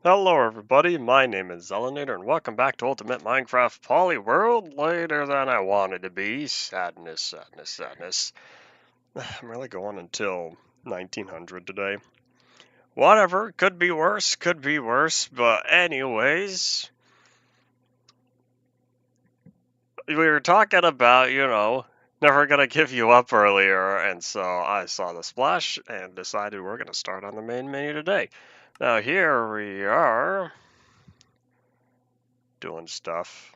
Hello everybody, my name is Zelinator and welcome back to Ultimate Minecraft Polyworld. Later than I wanted to be. Sadness, sadness, sadness. I'm really going until 1900 today. Whatever, could be worse, but anyways, we were talking about, never gonna give you up earlier, and so I saw the splash and decided we're gonna start on the main menu today. Now here we are, doing stuff.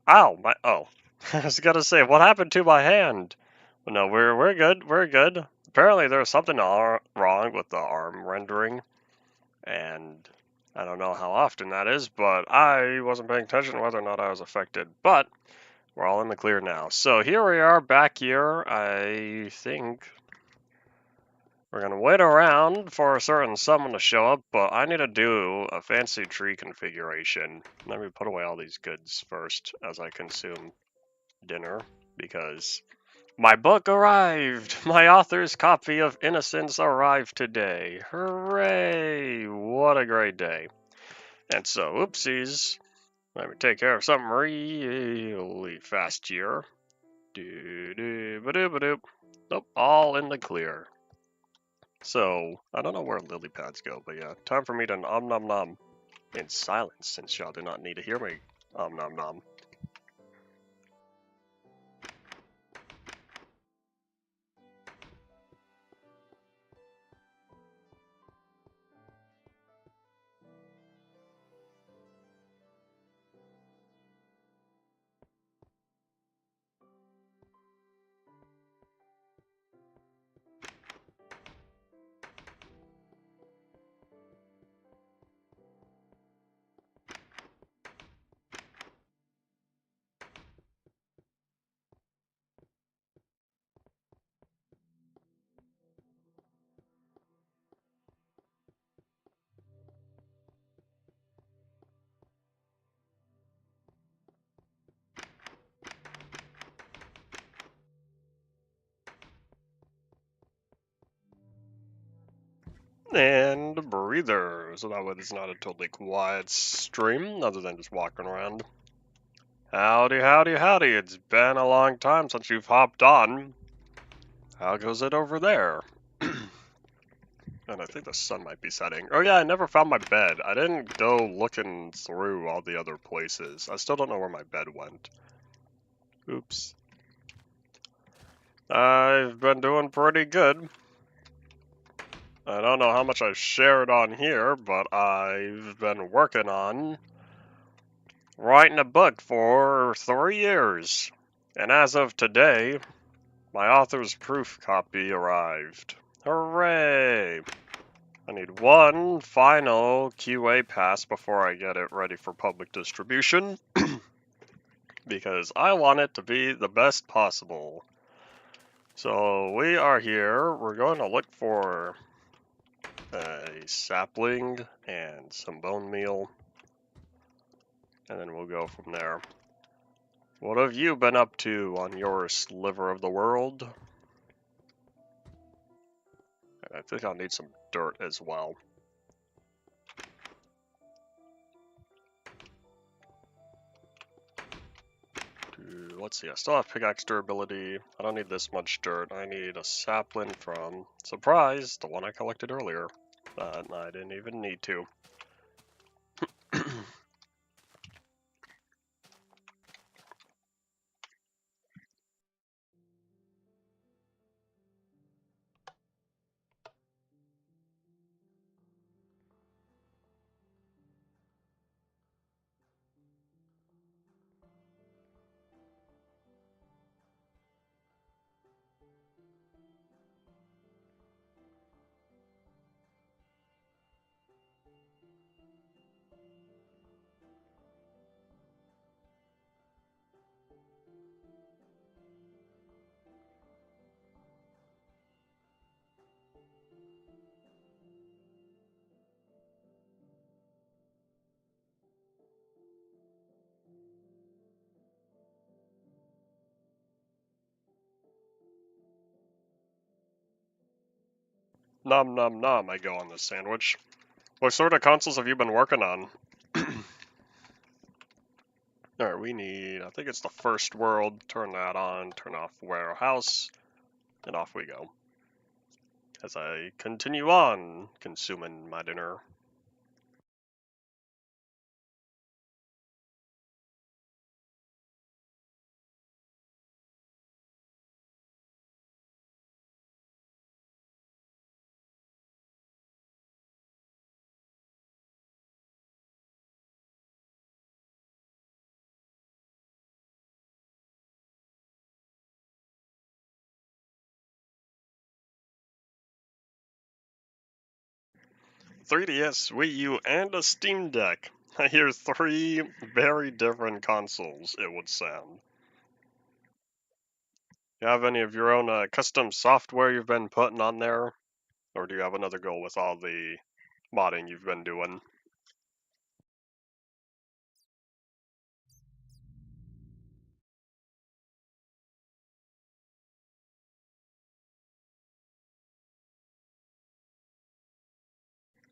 Ow, oh. I was gonna say, what happened to my hand? But no, we're good, we're good. Apparently there's something wrong with the arm rendering, and I don't know how often that is, but I wasn't paying attention to whether or not I was affected. But we're all in the clear now. So here we are back here. I think we're gonna wait around for a certain someone to show up, but I need to do a fancy tree configuration. Let me put away all these goods first as I consume dinner, because my book arrived! My author's copy of Innocence arrived today. Hooray! What a great day. And so, oopsies. Let me take care of something really fast here. Doo-doo-ba-doo-ba-doo. Nope, all in the clear. So, I don't know where lily pads go, but yeah, time for me to nom nom nom in silence, since y'all do not need to hear me nom nom. And a breather, so that way it's not a totally quiet stream, other than just walking around. Howdy, howdy, howdy, it's been a long time since you've hopped on. How goes it over there? And I think the sun might be setting. Oh yeah, I never found my bed. I didn't go looking through all the other places. I still don't know where my bed went. Oops. I've been doing pretty good. I don't know how much I've shared on here, but I've been working on writing a book for 3 years. And as of today, my author's proof copy arrived. Hooray! I need one final QA pass before I get it ready for public distribution, because I want it to be the best possible. So we are here. We're going to look for a sapling and some bone meal, and then we'll go from there. What have you been up to on your sliver of the world? And I think I'll need some dirt as well. Let's see, I still have pickaxe durability. I don't need this much dirt. I need a sapling from, surprise, the one I collected earlier. But I didn't even need to. Nom nom nom, I go on this sandwich. What sort of consoles have you been working on? Alright, we need, I think it's the first world. Turn that on, turn off warehouse, and off we go. As I continue on consuming my dinner. "3DS, Wii U, and a Steam Deck. I hear three very different consoles, it would sound. You have any of your own custom software you've been putting on there? Or do you have another goal with all the modding you've been doing?"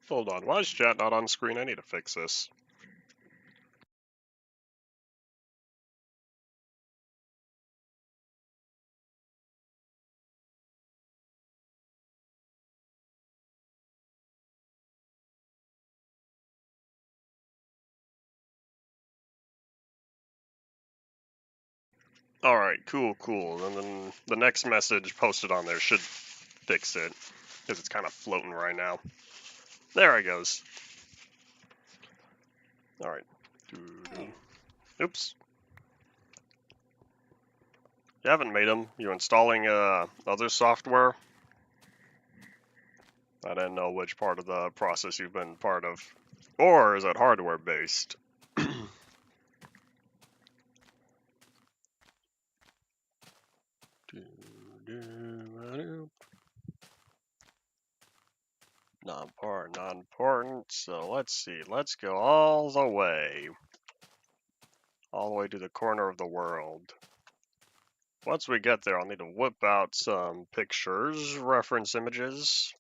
Hold on, why is chat not on screen? I need to fix this. Alright, cool. And then the next message posted on there should fix it, because it's kind of floating right now. There it goes. Alright. Oops. You haven't made them. You installing other software? I didn't know which part of the process you've been part of. Or is it hardware based? Not important. So let's see. Let's go all the way. All the way to the corner of the world. Once we get there, I'll need to whip out some pictures, reference images.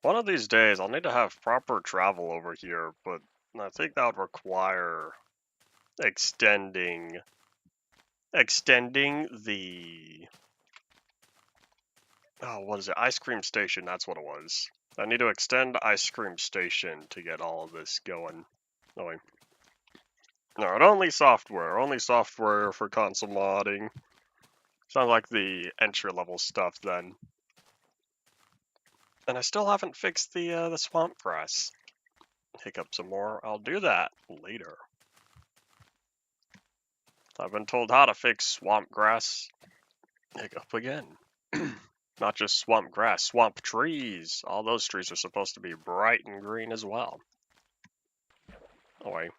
One of these days, I'll need to have proper travel over here, but I think that would require extending the, oh, what is it? Ice cream station, that's what it was. I need to extend ice cream station to get all of this going. Oh, wait. Alright, only software for console modding. Sounds like the entry level stuff then. And I still haven't fixed the swamp grass. Hiccup some more. I'll do that later. I've been told how to fix swamp grass. Hiccup again. Not just swamp grass, swamp trees. All those trees are supposed to be bright and green as well. Oh wait.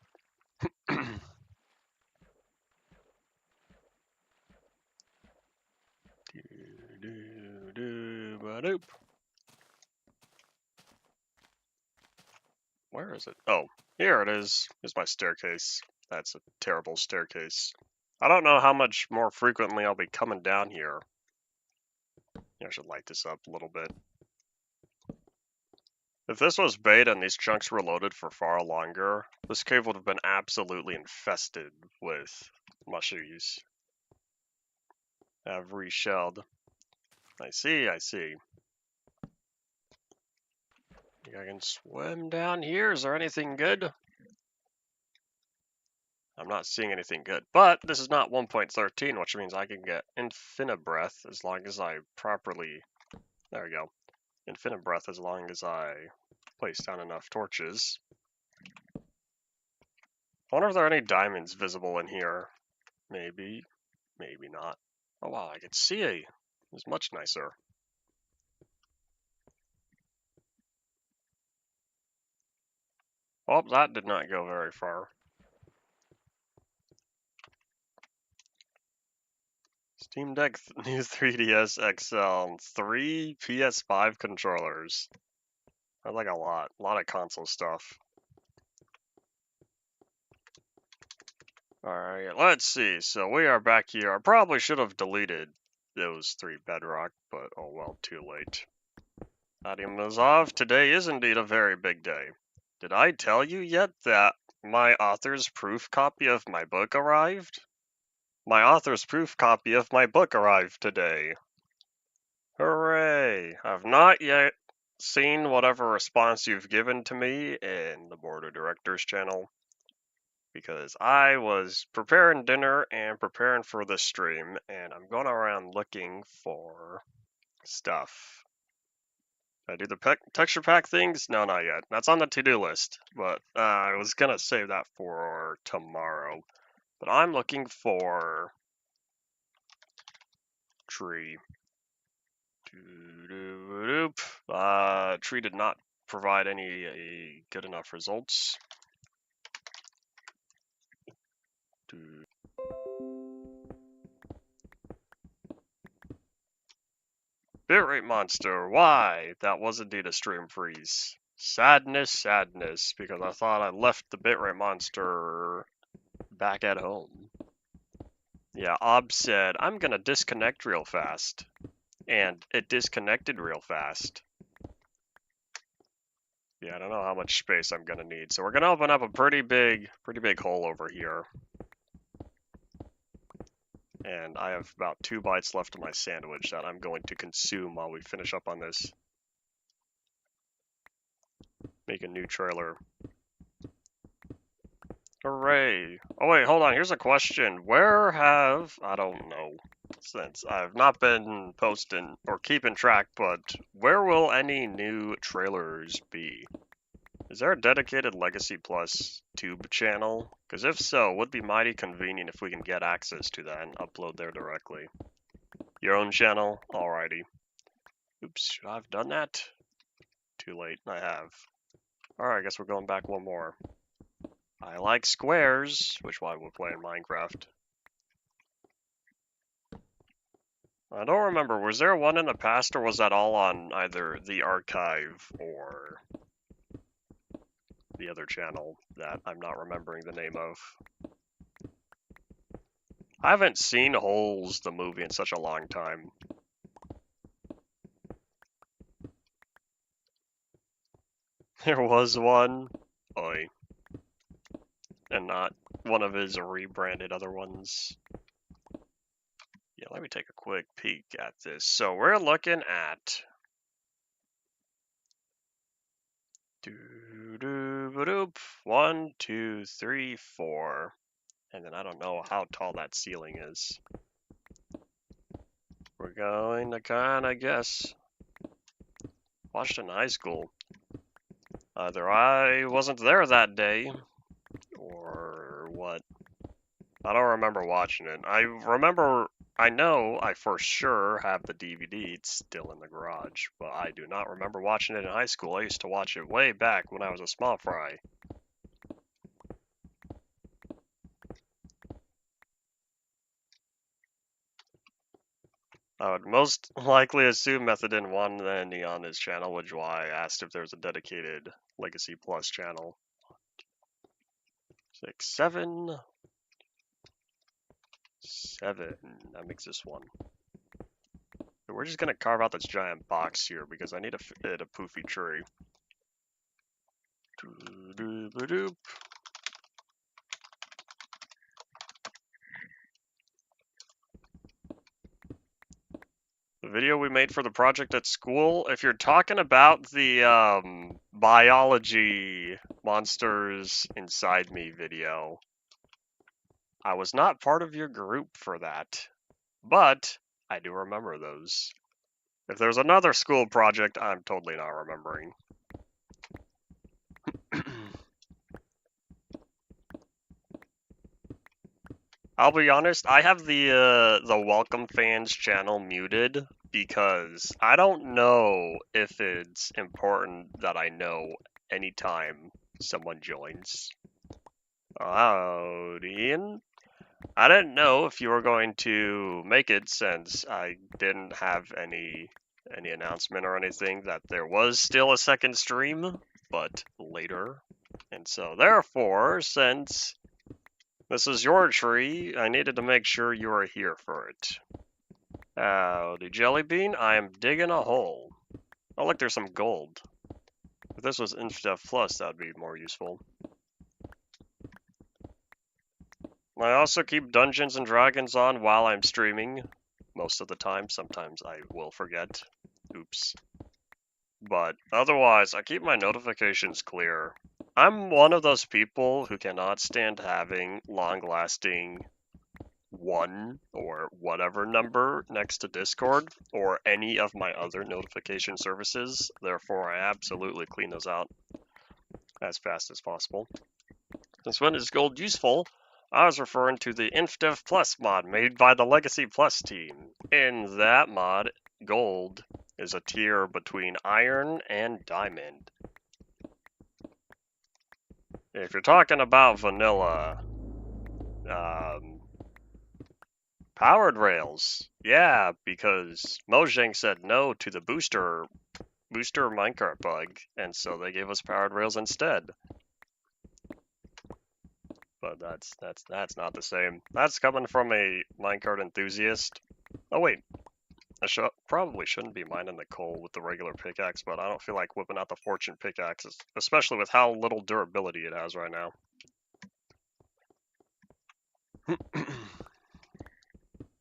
Where is it? Oh, here it is. Here's my staircase. That's a terrible staircase. I don't know how much more frequently I'll be coming down here. I should light this up a little bit. If this was beta and these chunks were loaded for far longer, this cave would have been absolutely infested with mushies. I've reshelled. I see. Think I can swim down here? Is there anything good? I'm not seeing anything good, but this is not 1.13, which means I can get infinite breath as long as I properly, there we go, infinite breath as long as I place down enough torches. I wonder if there are any diamonds visible in here. Maybe, maybe not. Oh wow, I could see. It's much nicer. Oh, that did not go very far. Steam Deck new 3DS XL, 3 PS5 controllers. That's like a lot of console stuff. Alright, let's see. So we are back here. I probably should have deleted those 3 bedrock, but oh well, too late. Adimazov, today is indeed a very big day. Did I tell you yet that my author's proof copy of my book arrived? My author's proof copy of my book arrived today. Hooray! I've not yet seen whatever response you've given to me in the Board of Directors channel, because I was preparing dinner and preparing for the stream, and I'm going around looking for stuff. Did I do the texture pack things? No, not yet. That's on the to-do list, but I was going to save that for tomorrow. But I'm looking for tree. Tree did not provide any good enough results. Bitrate monster, why? That was indeed a stream freeze. Sadness, sadness, because I thought I left the bitrate monster back at home. Yeah, Ob said, I'm gonna disconnect real fast. And it disconnected real fast. Yeah, I don't know how much space I'm gonna need. So we're gonna open up a pretty big hole over here. And I have about 2 bites left of my sandwich that I'm going to consume while we finish up on this. Make a new trailer. Hooray! Oh wait, hold on, here's a question. Where have, I don't know, since I've not been posting or keeping track, but where will any new trailers be? Is there a dedicated Legacy Plus tube channel? Because if so, it would be mighty convenient if we can get access to that and upload there directly. Your own channel? Alrighty. Oops, should I have done that? Too late, I have. Alright, I guess we're going back one more. I like squares, which why we're playing Minecraft. I don't remember, was there one in the past or was that all on either the archive or the other channel that I'm not remembering the name of? I haven't seen Holes, the movie, in such a long time. There was one. Oi. And not one of his rebranded other ones. Yeah, let me take a quick peek at this. So we're looking at 1, 2, 3, 4. And then I don't know how tall that ceiling is. We're going to kind of guess. Watched in high school. Either I wasn't there that day, or what. I don't remember watching it. I know I for sure have the DVD. It's still in the garage, but I do not remember watching it in high school. I used to watch it way back when I was a small fry. I would most likely assume Method didn't want any on his channel, which is why I asked if there was a dedicated Legacy Plus channel. 6, 7. 7. That makes this one. We're just gonna carve out this giant box here because I need to fit a poofy tree. The video we made for the project at school, if you're talking about the biology monsters inside me video, I was not part of your group for that, but I do remember those. If there's another school project, I'm totally not remembering. I'll be honest, I have the Welcome Fans channel muted because I don't know if it's important that I know anytime someone joins. Oh, Ian? I didn't know if you were going to make it since I didn't have any announcement or anything that there was still a second stream, but later. And so therefore, since This is your tree. I needed to make sure you were here for it. Howdy, Jelly Bean. I am digging a hole. Oh, look, there's some gold. If this was Inf-Dev Plus, that would be more useful. I also keep Dungeons and Dragons on while I'm streaming. Most of the time. Sometimes I will forget. Oops. But otherwise, I keep my notifications clear. I'm one of those people who cannot stand having long-lasting 1 or whatever number next to Discord or any of my other notification services. Therefore, I absolutely clean those out as fast as possible. Since when is gold useful? I was referring to the InfDev Plus mod made by the Legacy Plus team. In that mod, gold is a tier between iron and diamond. If you're talking about vanilla, powered rails, yeah, because Mojang said no to the booster minecart bug, and so they gave us powered rails instead. But that's not the same. That's coming from a minecart enthusiast. Oh wait, I probably shouldn't be mining the coal with the regular pickaxe, but I don't feel like whipping out the fortune pickaxe, especially with how little durability it has right now.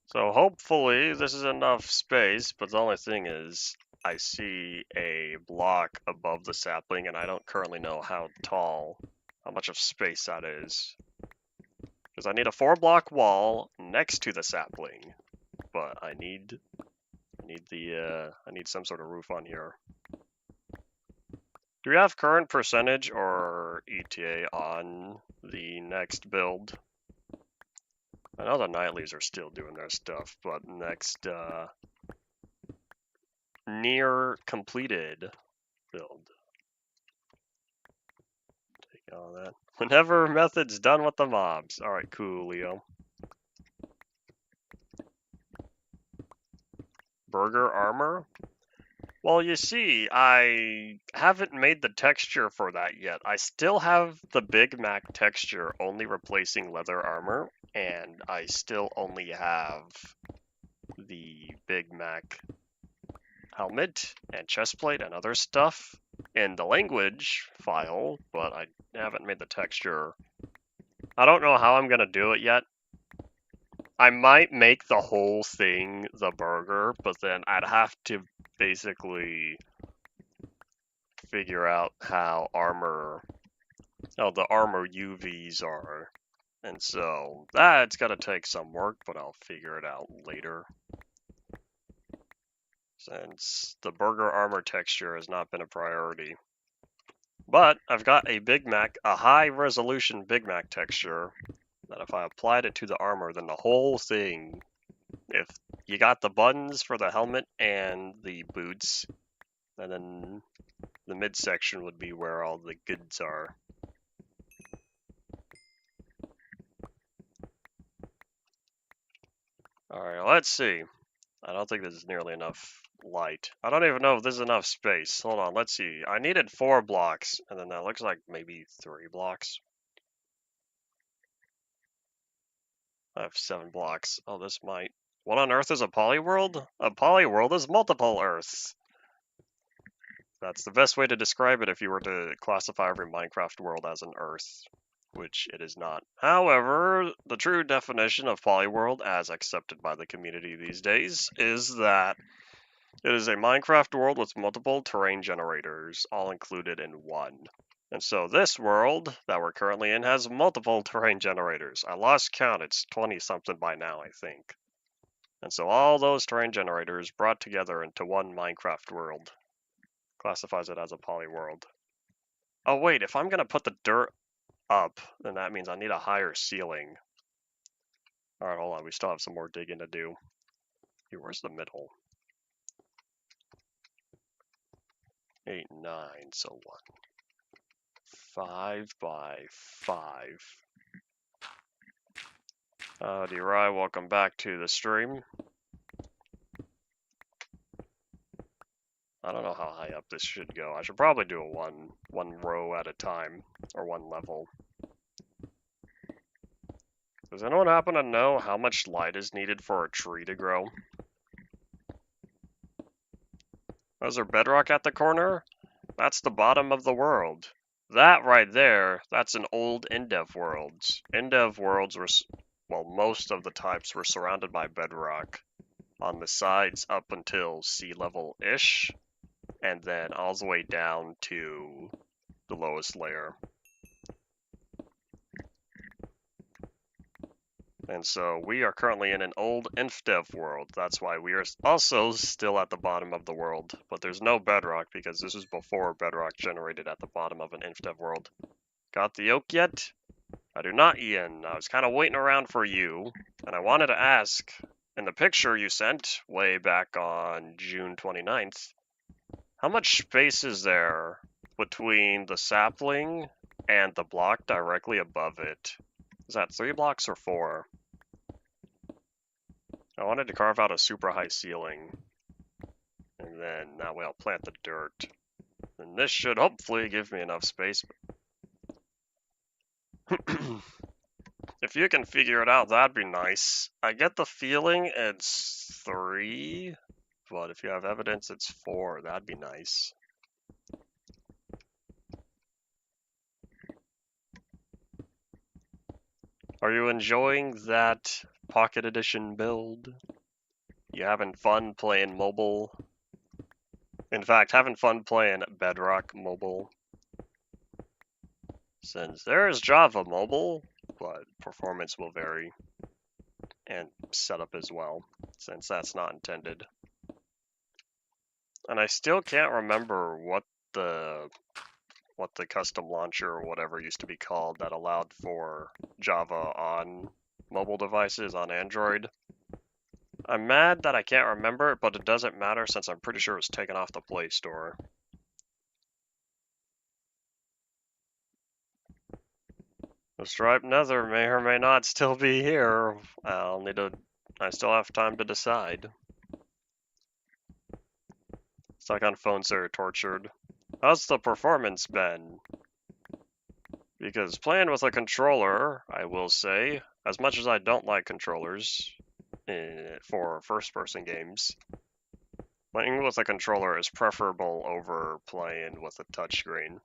So hopefully this is enough space, but the only thing is I see a block above the sapling and I don't currently know how much of space that is. Because I need a 4-block wall next to the sapling, but I need some sort of roof on here. Do we have current percentage or ETA on the next build? I know the Nightlies are still doing their stuff, but next near completed build. Take all that. Whenever method's done with the mobs. Alright, cool, Leo. Burger armor? Well, you see, I haven't made the texture for that yet. I still have the Big Mac texture only replacing leather armor, and I still only have the Big Mac helmet and chestplate and other stuff in the language file, but I haven't made the texture. I don't know how I'm going to do it yet. I might make the whole thing the burger, but then I'd have to basically figure out how the armor UVs are. And so that's going to take some work, but I'll figure it out later. Since the burger armor texture has not been a priority. But I've got a high resolution Big Mac texture that if I applied it to the armor, then the whole thing, if you got the buttons for the helmet and the boots, and then the midsection would be where all the goods are. Alright, let's see. I don't think this is nearly enough light. I don't even know if this is enough space. Hold on, let's see. I needed 4 blocks, and then that looks like maybe 3 blocks. I have 7 blocks. Oh, this might... What on earth is a polyworld? A polyworld is multiple Earths. That's the best way to describe it if you were to classify every Minecraft world as an Earth, which it is not. However, the true definition of polyworld, as accepted by the community these days, is that it is a Minecraft world with multiple terrain generators, all included in one. And so this world that we're currently in has multiple terrain generators. I lost count, it's 20-something by now, I think. And so all those terrain generators brought together into one Minecraft world classifies it as a polyworld. Oh wait, if I'm going to put the dirt up, then that means I need a higher ceiling. Alright, hold on, we still have some more digging to do. Here, where's the middle? 8, 9, so 1. 5 by 5. Howdy, Rye, welcome back to the stream. I don't know how high up this should go. I should probably do a one row at a time, or one level. Does anyone happen to know how much light is needed for a tree to grow? Is there bedrock at the corner? That's the bottom of the world. That right there, that's an old Endev worlds. Endev worlds were, well, most of the types were surrounded by bedrock on the sides up until sea level-ish, and then all the way down to the lowest layer. And so we are currently in an old InfDev world. That's why we are also still at the bottom of the world. But there's no bedrock because this was before bedrock generated at the bottom of an InfDev world. Got the oak yet? I do not, Ian. I was kind of waiting around for you. And I wanted to ask, in the picture you sent way back on June 29th, how much space is there between the sapling and the block directly above it? Is that 3 blocks or 4? I wanted to carve out a super high ceiling, and then that way I'll plant the dirt. And this should hopefully give me enough space. If you can figure it out, that'd be nice. I get the feeling it's 3, but if you have evidence it's 4, that'd be nice. Are you enjoying that Pocket Edition build? You having fun playing mobile? In fact, having fun playing Bedrock mobile? Since there is Java mobile, but performance will vary. And setup as well, since that's not intended. And I still can't remember what the custom launcher or whatever used to be called that allowed for Java on mobile devices on Android. I'm mad that I can't remember it, but it doesn't matter since I'm pretty sure it was taken off the Play Store. The Stripe Nether may or may not still be here. I still have time to decide. Stuck on phones are tortured. How's the performance been? Because playing with a controller, I will say, as much as I don't like controllers for first-person games, playing with a controller is preferable over playing with a touchscreen.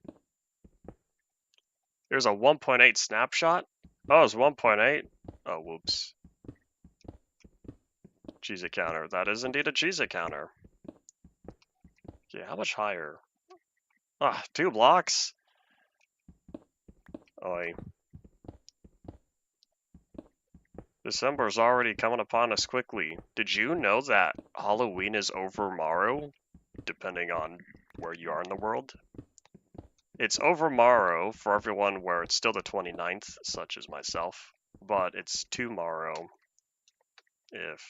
Here's a 1.8 snapshot. Oh, it's 1.8? Oh, whoops. Cheese it counter. That is indeed a cheese it counter. Yeah, how much higher? Ah, 2 blocks? Oi. December's already coming upon us quickly. Did you know that Halloween is over tomorrow? Depending on where you are in the world. It's over tomorrow for everyone where it's still the 29th, such as myself. But it's tomorrow if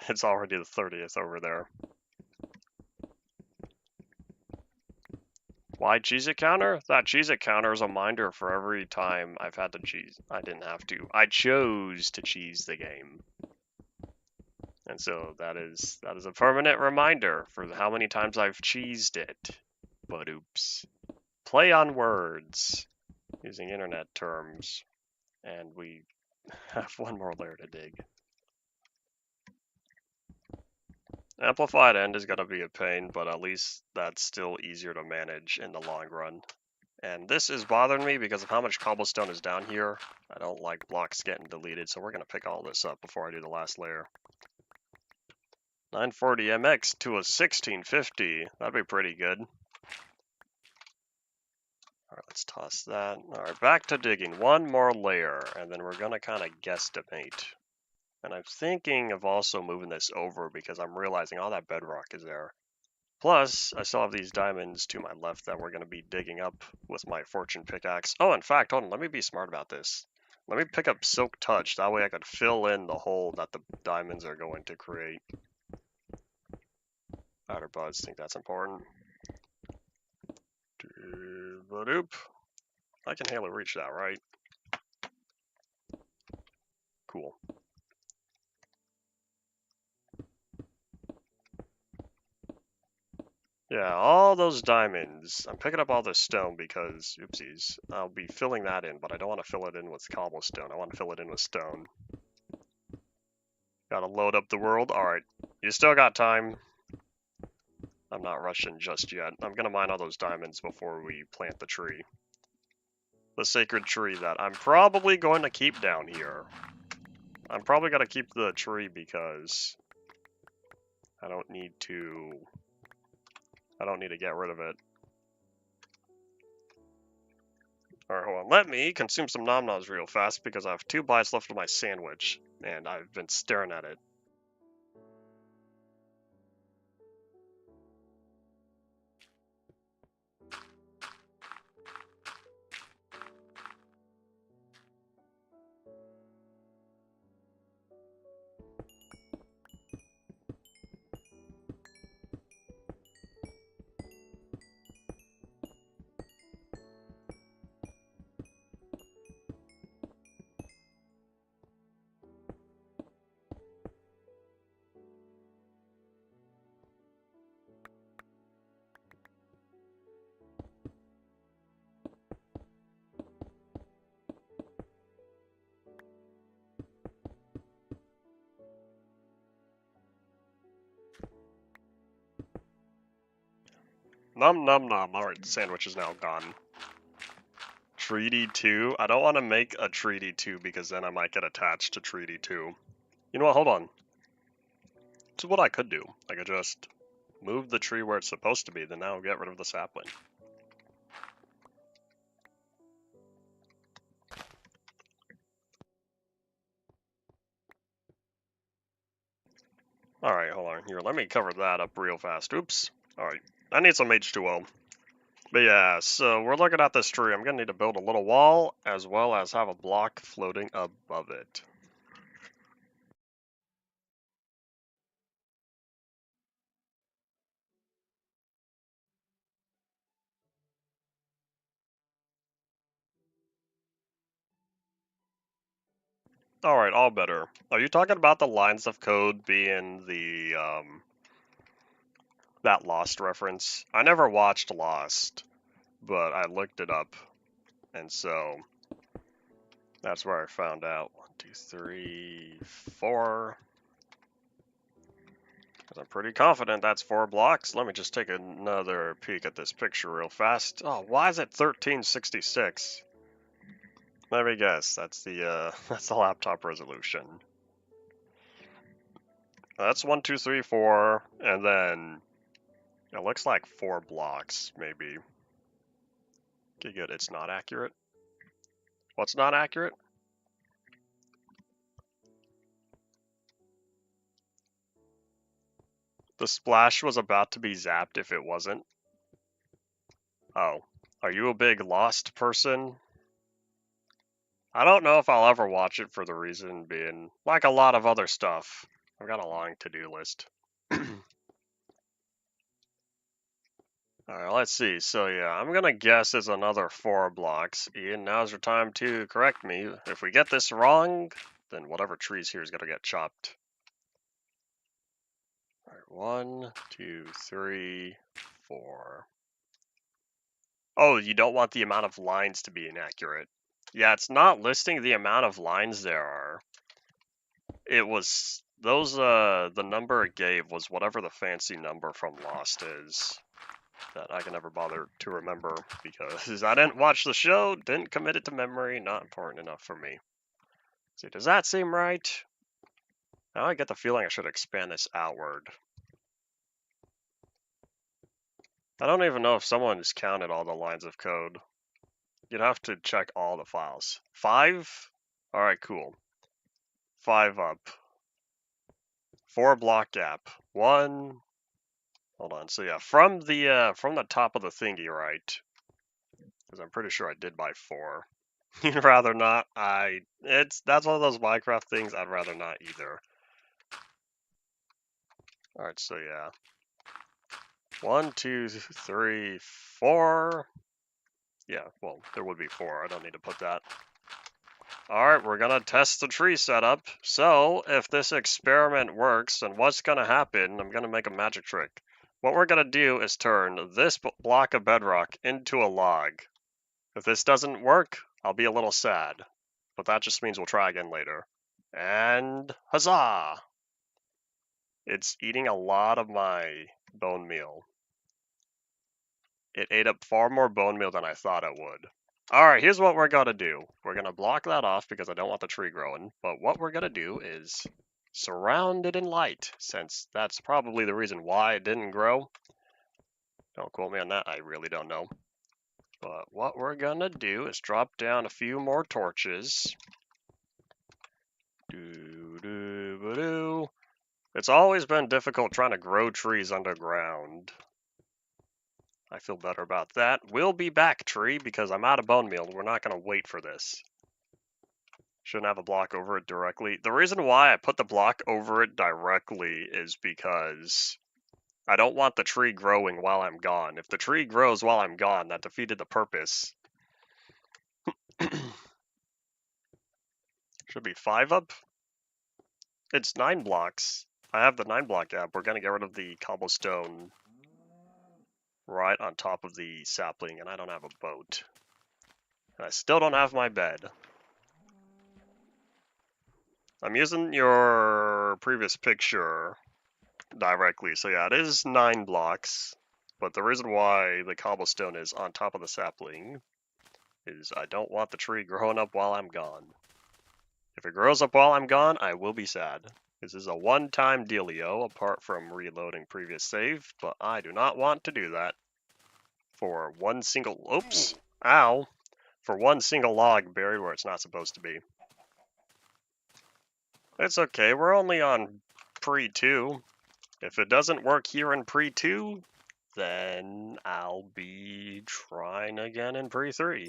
it's already the 30th over there. Why cheese it counter? That cheese it counter is a reminder for every time I've had to cheese. I didn't have to. I chose to cheese the game. And so that is a permanent reminder for how many times I've cheesed it. But oops. Play on words using internet terms. And we have one more layer to dig. Amplified end is going to be a pain, but at least that's still easier to manage in the long run. And this is bothering me because of how much cobblestone is down here. I don't like blocks getting deleted, so we're going to pick all this up before I do the last layer. 940 MX to a 1650. That'd be pretty good. Alright, let's toss that. Alright, back to digging. One more layer, and then we're going to kind of guesstimate. And I'm thinking of also moving this over because I'm realizing all that bedrock is there. Plus, I still have these diamonds to my left that we're going to be digging up with my fortune pickaxe. Oh, in fact, hold on, let me be smart about this. Let me pick up Silk Touch, that way I could fill in the hole that the diamonds are going to create. Outer buds think that's important. Doop. I can hardly reach that, right? Cool. Yeah, all those diamonds. I'm picking up all this stone because, oopsies, I'll be filling that in, but I don't want to fill it in with cobblestone. I want to fill it in with stone. Gotta load up the world. Alright, you still got time. I'm not rushing just yet. I'm gonna mine all those diamonds before we plant the tree. The sacred tree that I'm probably going to keep down here. I'm probably gonna keep the tree because I don't need to get rid of it. Alright, hold on. Let me consume some nom-noms real fast because I have 2 bites left of my sandwich, and I've been staring at it. Nom nom nom. Alright, the sandwich is now gone. Treaty 2? I don't want to make a Treaty 2 because then I might get attached to Treaty 2. You know what? Hold on. This is what I could do. I could just move the tree where it's supposed to be, then I'll get rid of the sapling. Alright, hold on. Here, let me cover that up real fast. Oops. Alright. I need some H2O. But yeah, so we're looking at this tree. I'm gonna need to build a little wall as well as have a block floating above it. Alright, all better. Are you talking about the lines of code being the, that Lost reference? I never watched Lost, but I looked it up, and so that's where I found out. 1, 2, 3, 4. Because I'm pretty confident that's 4 blocks. Let me just take another peek at this picture real fast. Oh, why is it 1366? Let me guess. That's the that's the laptop resolution. That's 1, 2, 3, 4, and then it looks like 4 blocks, maybe. Okay, good. It's not accurate. What's not accurate? The splash was about to be zapped if it wasn't. Oh, are you a big Lost person? I don't know if I'll ever watch it for the reason being, like a lot of other stuff, I've got a long to-do list. Alright, let's see. So yeah, I'm gonna guess it's another 4 blocks. Ian, now's your time to correct me. If we get this wrong, then whatever tree's here is gonna get chopped. Alright, 1, 2, 3, 4. Oh, you don't want the amount of lines to be inaccurate. Yeah, it's not listing the amount of lines there are. It was those the number it gave was whatever the fancy number from Lost is that I can never bother to remember because I didn't watch the show, didn't commit it to memory, not important enough for me. See, does that seem right? Now I get the feeling I should expand this outward. I don't even know if someone's counted all the lines of code. You'd have to check all the files. 5? Alright, cool. 5 up. 4 block gap. 1. Hold on. So yeah, from the top of the thingy, right? Because I'm pretty sure I did by 4. You'd rather not. That's one of those Minecraft things I'd rather not either. All right, so yeah. 1, 2, 3, 4. Yeah, well, there would be 4. I don't need to put that. All right, we're gonna test the tree setup. So if this experiment works, then what's gonna happen? I'm gonna make a magic trick. what we're going to do is turn this block of bedrock into a log. If this doesn't work, I'll be a little sad, but that just means we'll try again later. And huzzah! It's eating a lot of my bone meal. It ate up far more bone meal than I thought it would. Alright, here's what we're gonna do. We're gonna block that off because I don't want the tree growing, but what we're gonna do is surround it in light, since that's probably the reason why it didn't grow. Don't quote me on that, I really don't know. But what we're gonna do is drop down a few more torches. It's always been difficult trying to grow trees underground. I feel better about that. We'll be back, tree, because I'm out of bone meal. We're not going to wait for this. Shouldn't have a block over it directly. The reason why I put the block over it directly is because I don't want the tree growing while I'm gone. If the tree grows while I'm gone, that defeated the purpose. Should be 5 up. It's 9 blocks. I have the 9 block gap. We're going to get rid of the cobblestone right on top of the sapling, and I don't have a boat. And I still don't have my bed. I'm using your previous picture directly, so yeah, it is 9 blocks, but the reason why the cobblestone is on top of the sapling is I don't want the tree growing up while I'm gone. If it grows up while I'm gone, I will be sad. This is a one-time dealio, apart from reloading previous save, but I do not want to do that for one single, oops, ow, for one single log buried where it's not supposed to be. It's okay, we're only on pre-2. If it doesn't work here in pre-2, then I'll be trying again in pre-3.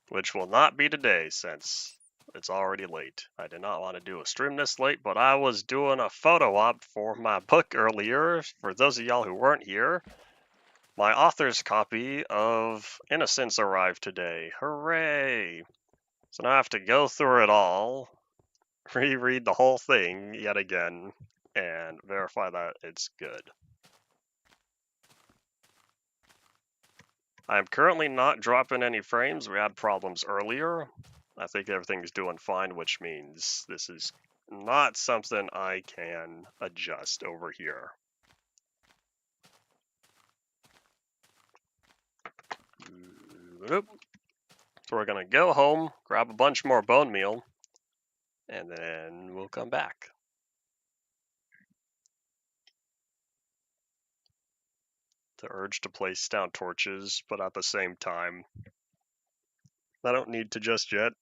Which will not be today, since it's already late. I did not want to do a stream this late, but I was doing a photo op for my book earlier. For those of y'all who weren't here, my author's copy of Innocence arrived today. Hooray! So now I have to go through it all, reread the whole thing yet again, and verify that it's good. I'm currently not dropping any frames. We had problems earlier. I think everything's doing fine, which means this is not something I can adjust over here. So we're gonna go home, grab a bunch more bone meal, and then we'll come back. The urge to place down torches, but at the same time, I don't need to just yet.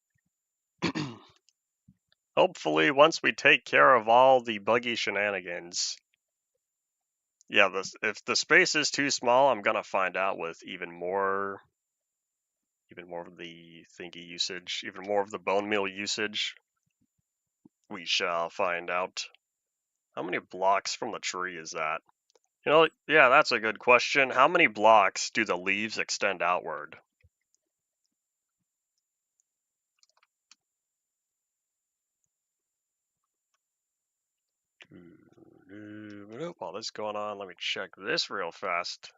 Hopefully, once we take care of all the buggy shenanigans, yeah, if the space is too small, I'm gonna find out with even more of the thingy usage, even more of the bone meal usage. We shall find out. How many blocks from the tree is that? You know, yeah, that's a good question. How many blocks do the leaves extend outward? While this is going on, let me check this real fast.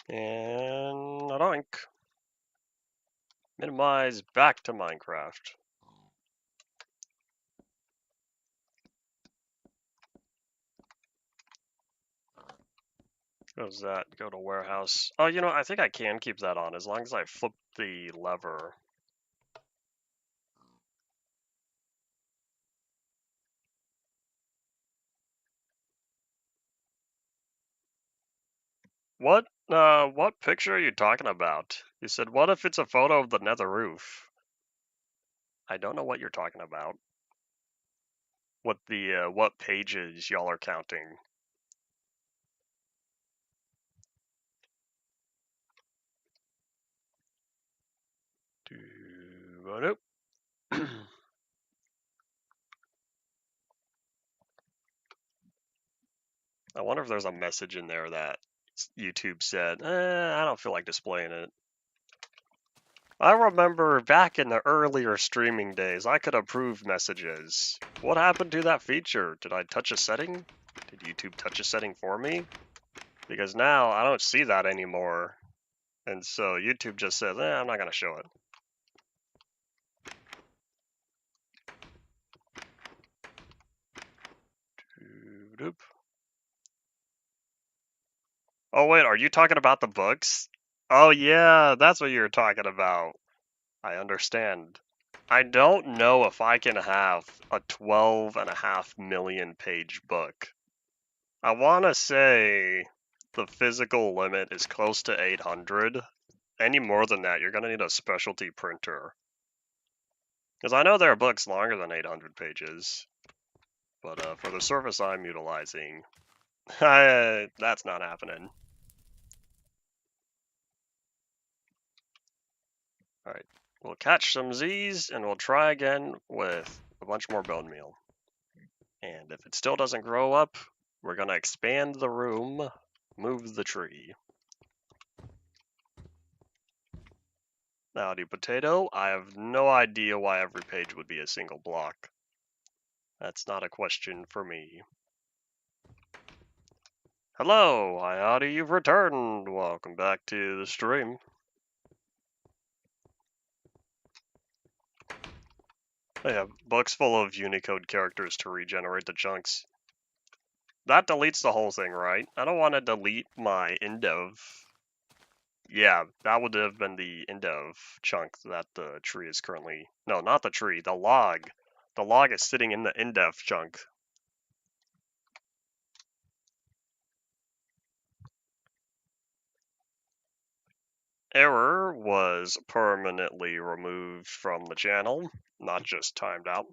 And oink. Minimize back to Minecraft. Goes that, go to warehouse. Oh, you know, I think I can keep that on as long as I flip the lever. What picture are you talking about? You said, what if it's a photo of the nether roof? I don't know what you're talking about. What pages y'all are counting? Nope. I wonder if there's a message in there that YouTube said, I don't feel like displaying it. I remember back in the earlier streaming days, I could approve messages. What happened to that feature? Did I touch a setting? Did YouTube touch a setting for me? Because now I don't see that anymore. And so YouTube just says, I'm not going to show it. Doop. Oh, wait, are you talking about the books? Oh, yeah, that's what you're talking about. I understand. I don't know if I can have a 12.5 million page book. I want to say the physical limit is close to 800. Any more than that, you're going to need a specialty printer. Because I know there are books longer than 800 pages. But for the service I'm utilizing, that's not happening. Alright, we'll catch some Z's and we'll try again with a bunch more bone meal. And if it still doesn't grow up, we're going to expand the room, move the tree. Howdy, potato. I have no idea why every page would be a single block. That's not a question for me. Hello, howdy, you've returned. Welcome back to the stream. I have books full of Unicode characters to regenerate the chunks. That deletes the whole thing, right? I don't want to delete my indev. Yeah, that would have been the indev chunk that the tree is currently... No, not the tree, the log. The log is sitting in the indev chunk. Error was permanently removed from the channel, not just timed out.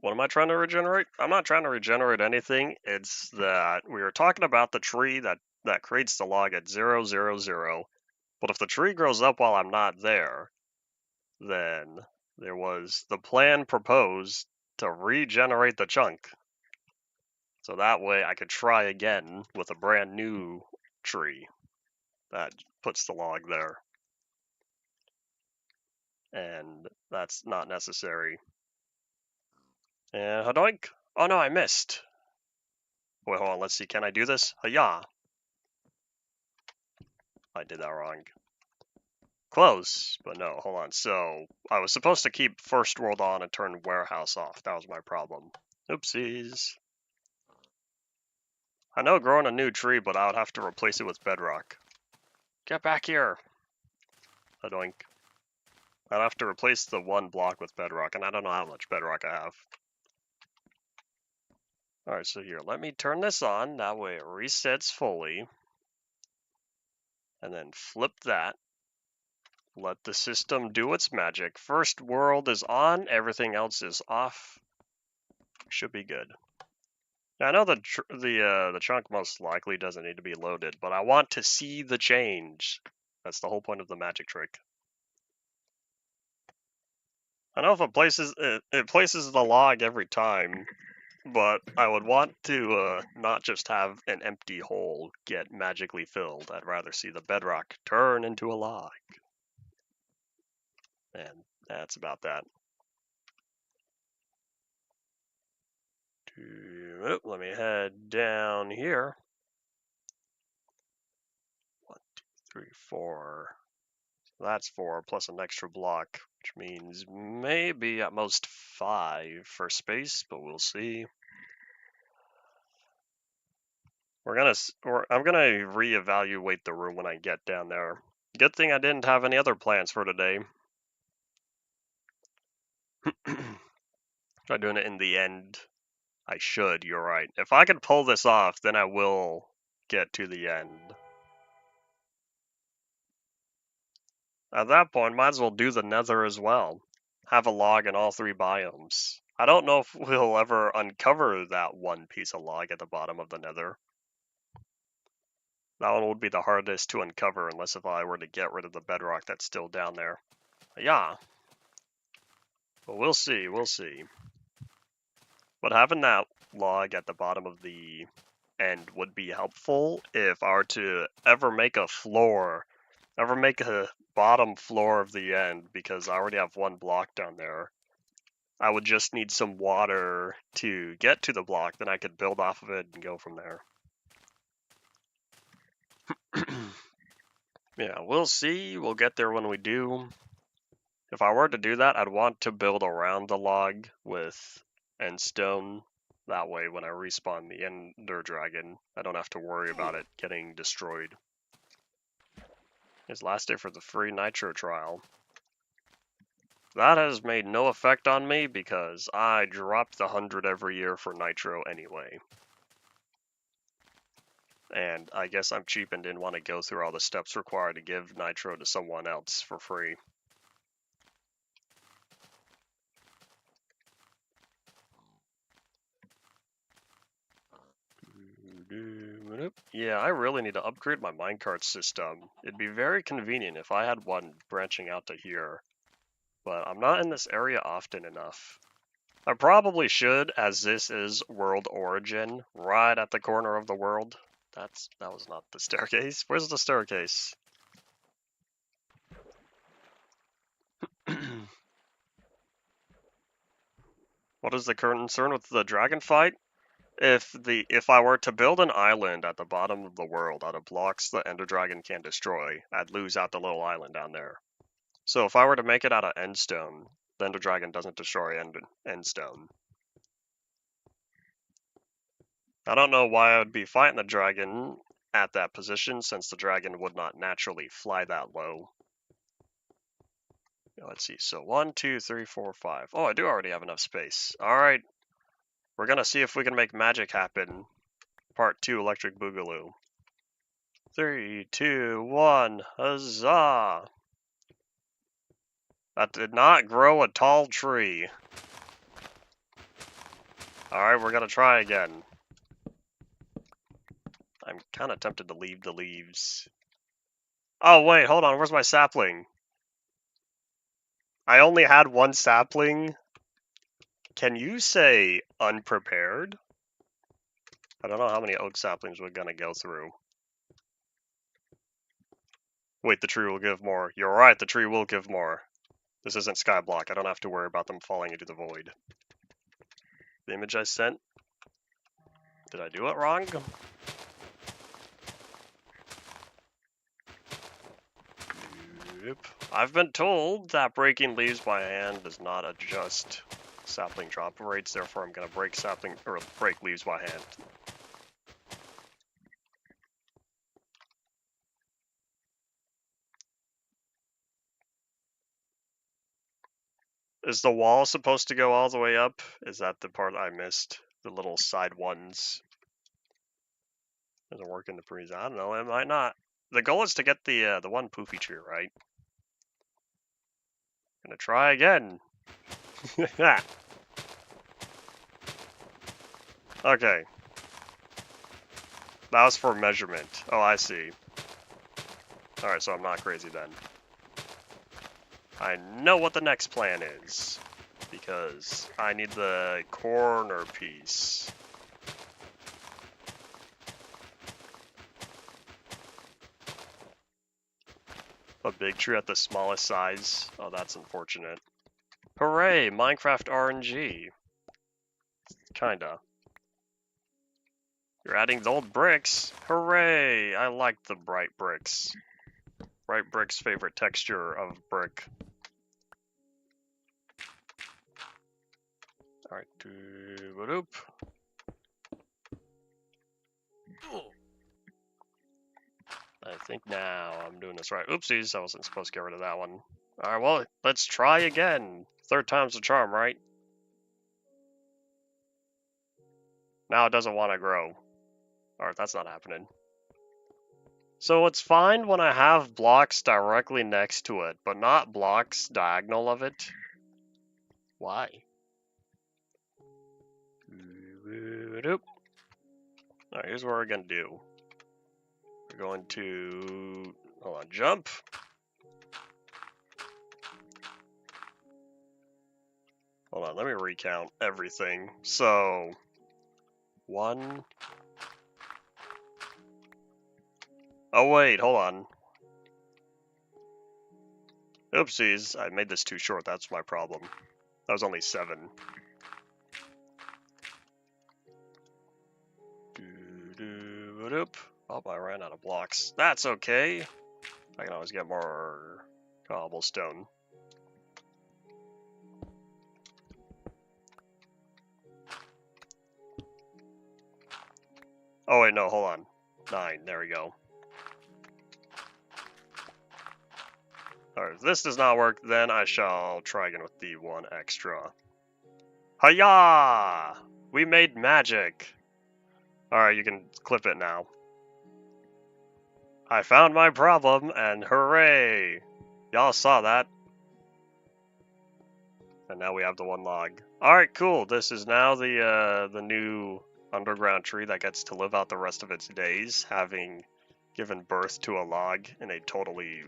What am I trying to regenerate? I'm not trying to regenerate anything. It's that we were talking about the tree that creates the log at 0, 0, 0. But if the tree grows up while I'm not there, then there was the plan proposed to regenerate the chunk. So that way I could try again with a brand new tree that puts the log there. And that's not necessary. And hadoink! Oh no, I missed. Wait, hold on, let's see, can I do this? Hiya! I did that wrong. Close, but no, hold on. So, I was supposed to keep first world on and turn warehouse off. That was my problem. Oopsies. I know growing a new tree, but I would have to replace it with bedrock. Get back here! Hadoink. I'd have to replace the one block with bedrock, and I don't know how much bedrock I have. Alright, so here, let me turn this on, that way it resets fully. And then flip that. Let the system do its magic. First world is on, everything else is off. Should be good. Now, I know the chunk most likely doesn't need to be loaded, but I want to see the change. That's the whole point of the magic trick. I know if it places the log every time, but I would want to not just have an empty hole get magically filled. I'd rather see the bedrock turn into a log. And that's about that. Let me head down here. 1, 2, 3, 4. That's 4 plus an extra block, which means maybe at most 5 for space, but we'll see. I'm gonna reevaluate the room when I get down there. Good thing I didn't have any other plans for today. Try doing it in the end. I should, you're right. If I can pull this off, then I will get to the end. At that point, might as well do the nether as well. Have a log in all 3 biomes. I don't know if we'll ever uncover that one piece of log at the bottom of the nether. That one would be the hardest to uncover unless if I were to get rid of the bedrock that's still down there. Yeah. But we'll see, we'll see. But having that log at the bottom of the and would be helpful if I were to ever make a floor, ever make a bottom floor of the end, because I already have one block down there. I would just need some water to get to the block, then I could build off of it and go from there. Yeah, we'll see. We'll get there when we do. If I were to do that, I'd want to build around the log with end stone. That way, when I respawn the Ender Dragon, I don't have to worry about it getting destroyed. It's last day for the free Nitro trial. That has made no effect on me because I dropped the 100 every year for Nitro anyway. And I guess I'm cheap and didn't want to go through all the steps required to give Nitro to someone else for free. Yeah, I really need to upgrade my minecart system. It'd be very convenient if I had one branching out to here. But I'm not in this area often enough. I probably should, as this is world origin, right at the corner of the world. That was not the staircase. Where's the staircase? What is the current concern with the dragon fight? If I were to build an island at the bottom of the world out of blocks the Ender Dragon can't destroy, I'd lose out the little island down there. So if I were to make it out of endstone, the Ender Dragon doesn't destroy endstone. I don't know why I would be fighting the dragon at that position, since the dragon would not naturally fly that low. Let's see, so 1, 2, 3, 4, 5. Oh, I do already have enough space. Alright, we're gonna see if we can make magic happen. Part 2, Electric Boogaloo. 3, 2, 1, huzzah! That did not grow a tall tree. Alright, we're gonna try again. I'm kind of tempted to leave the leaves. Oh, wait, hold on, where's my sapling? I only had one sapling. Can you say unprepared? I don't know how many oak saplings we're gonna go through. Wait, the tree will give more. You're right, the tree will give more. This isn't Skyblock. I don't have to worry about them falling into the void. The image I sent? Did I do it wrong? Yep. I've been told that breaking leaves by hand does not adjust sapling drop rates, therefore I'm gonna break leaves by hand. Is the wall supposed to go all the way up? Is that the part I missed? The little side ones. Doesn't work in the freeze. I don't know, it might not. The goal is to get the one poofy tree, right? Gonna try again. Okay. That was for measurement. Oh, I see. Alright, so I'm not crazy then. I know what the next plan is, because I need the corner piece. A big tree at the smallest size. Oh, that's unfortunate. Hooray, Minecraft RNG. Kinda. You're adding the old bricks. Hooray, I like the bright bricks. Bright brick's favorite texture of brick. Alright, doo-ba-doop. I think now I'm doing this right. Oopsies, I wasn't supposed to get rid of that one. Alright, well, let's try again. Third time's the charm, right? Now it doesn't want to grow. Alright, that's not happening. So it's fine when I have blocks directly next to it, but not blocks diagonal of it. Why? Alright, here's what we're gonna do. We're going to, hold on, jump. Hold on, let me recount everything. So, 1, Oh wait, hold on. Oopsies, I made this too short, that's my problem. That was only 7. Oh, I ran out of blocks. That's okay. I can always get more cobblestone. Oh wait, no, hold on. 9, there we go. Alright, if this does not work, then I shall try again with the 1 extra. Hiya! We made magic! Alright, you can clip it now. I found my problem, and hooray! Y'all saw that. And now we have the 1 log. Alright, cool. This is now the new underground tree that gets to live out the rest of its days, having given birth to a log in a totally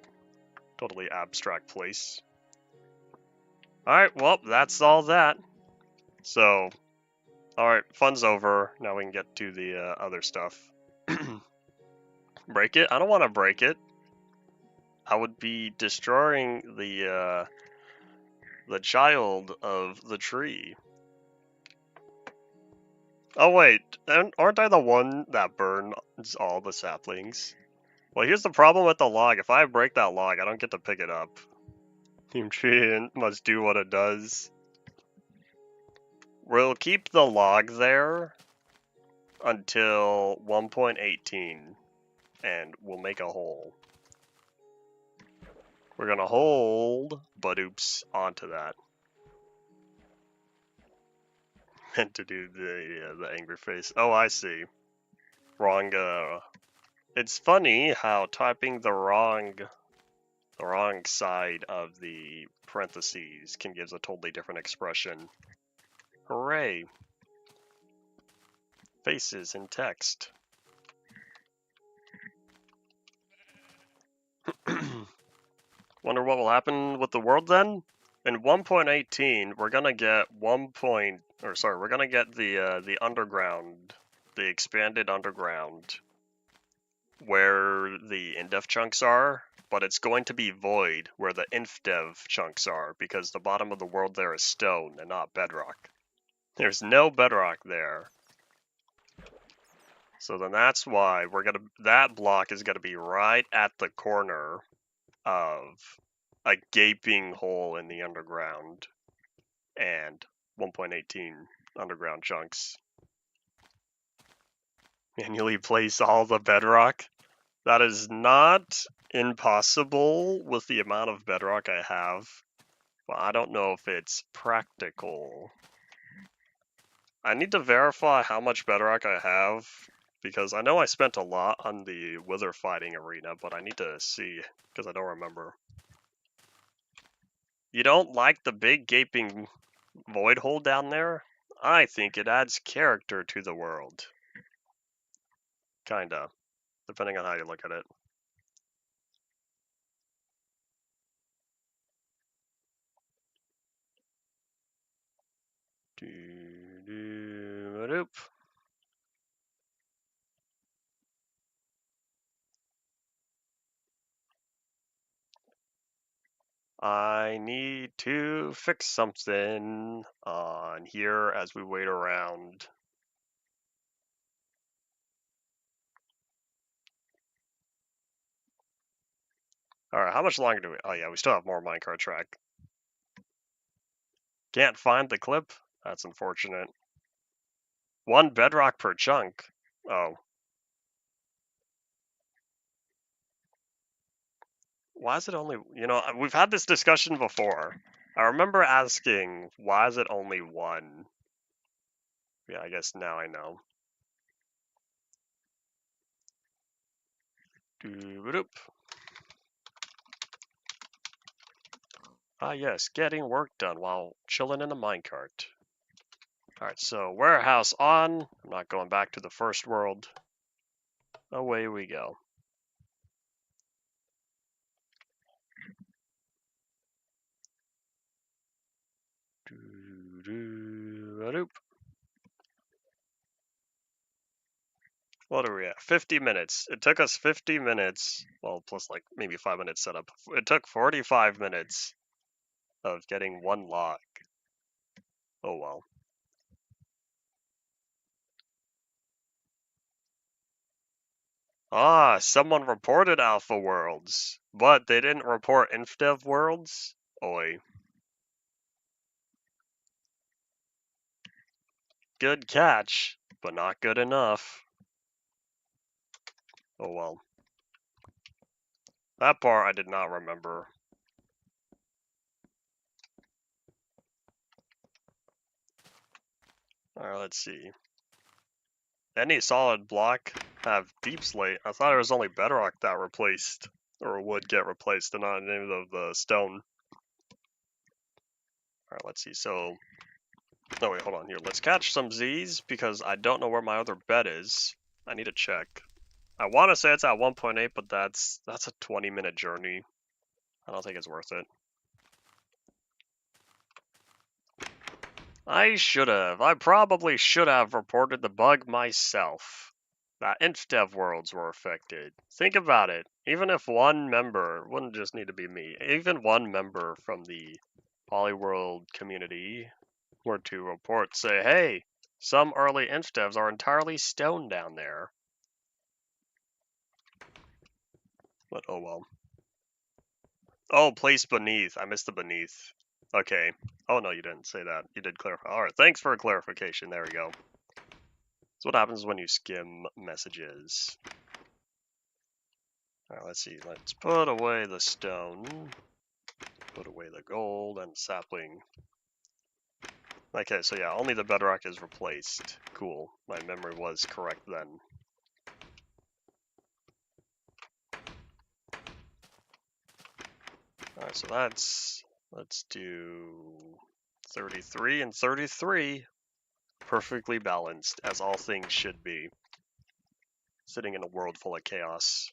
abstract place. Alright, well, that's all that. So, alright, fun's over. Now we can get to the other stuff. Break it? I don't want to break it. I would be destroying the child of the tree. Oh wait, aren't I the one that burns all the saplings? Well, here's the problem with the log. If I break that log, I don't get to pick it up. Team Tree must do what it does. We'll keep the log there until 1.18, and we'll make a hole. We're gonna hold, but oops, onto that. Meant to do the angry face. Oh, I see. Wrong. It's funny how typing the wrong side of the parentheses can give a totally different expression. Hooray! Faces in text. Wonder what will happen with the world then? In 1.18, we're gonna get we're gonna get the underground, the expanded underground, where the indef chunks are, but it's going to be void where the infdev chunks are, because the bottom of the world there is stone and not bedrock. There's no bedrock there. So then that's why that block is gonna be right at the corner of a gaping hole in the underground and 1.18 underground chunks. Manually place all the bedrock. That is not impossible with the amount of bedrock I have, but I don't know if it's practical. I need to verify how much bedrock I have, because I know I spent a lot on the wither fighting arena, but I need to see, because I don't remember. You don't like the big gaping void hole down there? I think it adds character to the world. Kinda, depending on how you look at it. Doo-doo-doop. I need to fix something on here as we wait around. Alright, how much longer do we... Oh yeah, we still have more minecart track. Can't find the clip? That's unfortunate. 1 bedrock per chunk. Oh. Why is it only... You know, we've had this discussion before. I remember asking, why is it only 1? Yeah, I guess now I know. Doo-ba-doop. Ah yes, getting work done while chilling in a minecart. Alright, so warehouse on. I'm not going back to the first world. Away we go. Doo-doo-ba-doop. What are we at? 50 minutes. It took us 50 minutes. Well, plus like maybe 5 minutes setup. It took 45 minutes of getting one log. Oh well. Ah, someone reported Alpha Worlds, but they didn't report InfDev Worlds? Oi. Good catch, but not good enough. Oh well. That part I did not remember. Alright, let's see. Any solid block have deep slate? I thought it was only bedrock that replaced, or would get replaced, and not any of the stone. Alright, let's see. So, no wait, hold on here. Let's catch some Z's, because I don't know where my other bed is. I need to check. I want to say it's at 1.8, but that's a 20-minute journey. I don't think it's worth it. I probably should have reported the bug myself. That InfDev worlds were affected. Think about it. Even if one member, wouldn't just need to be me, even one member from the Polyworld community were to report, say, hey, some early InfDevs are entirely stone down there. But oh well. Oh, place beneath. I missed the beneath. Okay. Oh no, you didn't say that. You did clarify. Alright, thanks for a clarification. There we go. That's what happens when you skim messages. Alright, let's see. Let's put away the stone. Put away the gold and sapling. Okay, so yeah, only the bedrock is replaced. Cool. My memory was correct then. Alright, so let's do 33 and 33. Perfectly balanced, as all things should be. Sitting in a world full of chaos.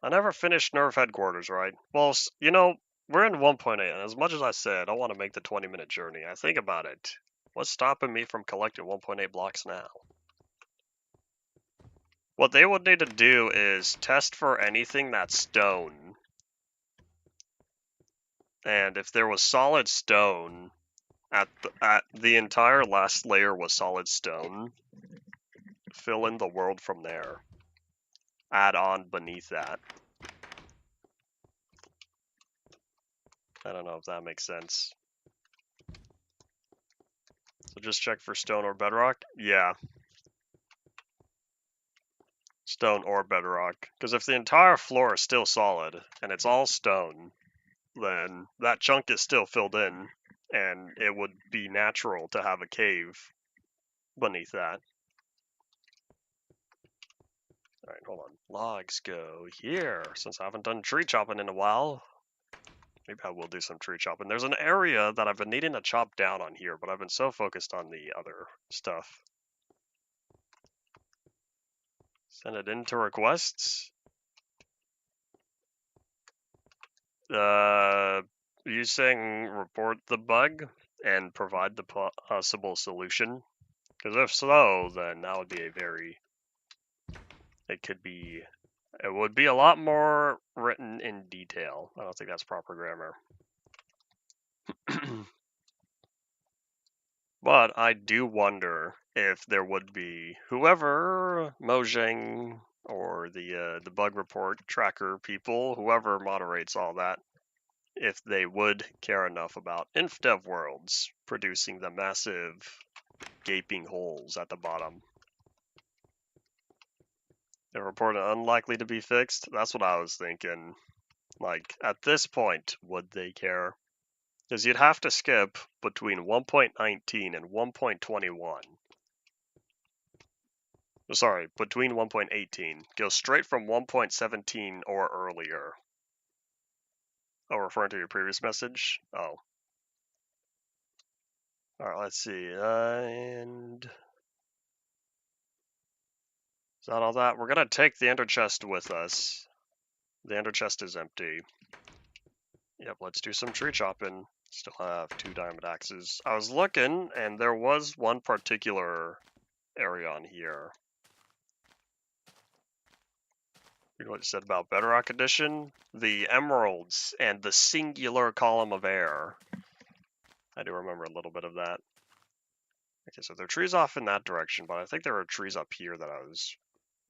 I never finished Nerve Headquarters, right? Well, you know, we're in 1.8, and as much as I said I want to make the 20-minute journey, I think about it. What's stopping me from collecting 1.8 blocks now? What they would need to do is test for anything that's stone. And if there was solid stone, at the entire last layer was solid stone, fill in the world from there. Add on beneath that. I don't know if that makes sense. So just check for stone or bedrock? Yeah. Stone or bedrock. Because if the entire floor is still solid, and it's all stone, then that chunk is still filled in, and it would be natural to have a cave beneath that. Alright, hold on. Logs go here. Since I haven't done tree chopping in a while, maybe I will do some tree chopping. There's an area that I've been needing to chop down on here, but I've been so focused on the other stuff. Send it into requests. You saying report the bug and provide the possible solution? Because if so, then that would be a very... It would be a lot more written in detail. I don't think that's proper grammar. But I do wonder if there would be whoever, Mojang or the bug report tracker people, whoever moderates all that, if they would care enough about InfDev worlds producing the massive gaping holes at the bottom. They're reported unlikely to be fixed. That's what I was thinking. Like, at this point, would they care? Because you'd have to skip between 1.19 and 1.21. Sorry, between 1.18. Go straight from 1.17 or earlier. Oh, referring to your previous message? Oh. Alright, let's see. And... is that all that? We're gonna take the ender chest with us. The ender chest is empty. Yep, let's do some tree chopping. Still have 2 diamond axes. I was looking, and there was one particular area on here what you said about Bedrock Edition, the emeralds and the singular column of air. I do remember a little bit of that. Okay, so there are trees off in that direction, but I think there are trees up here that I was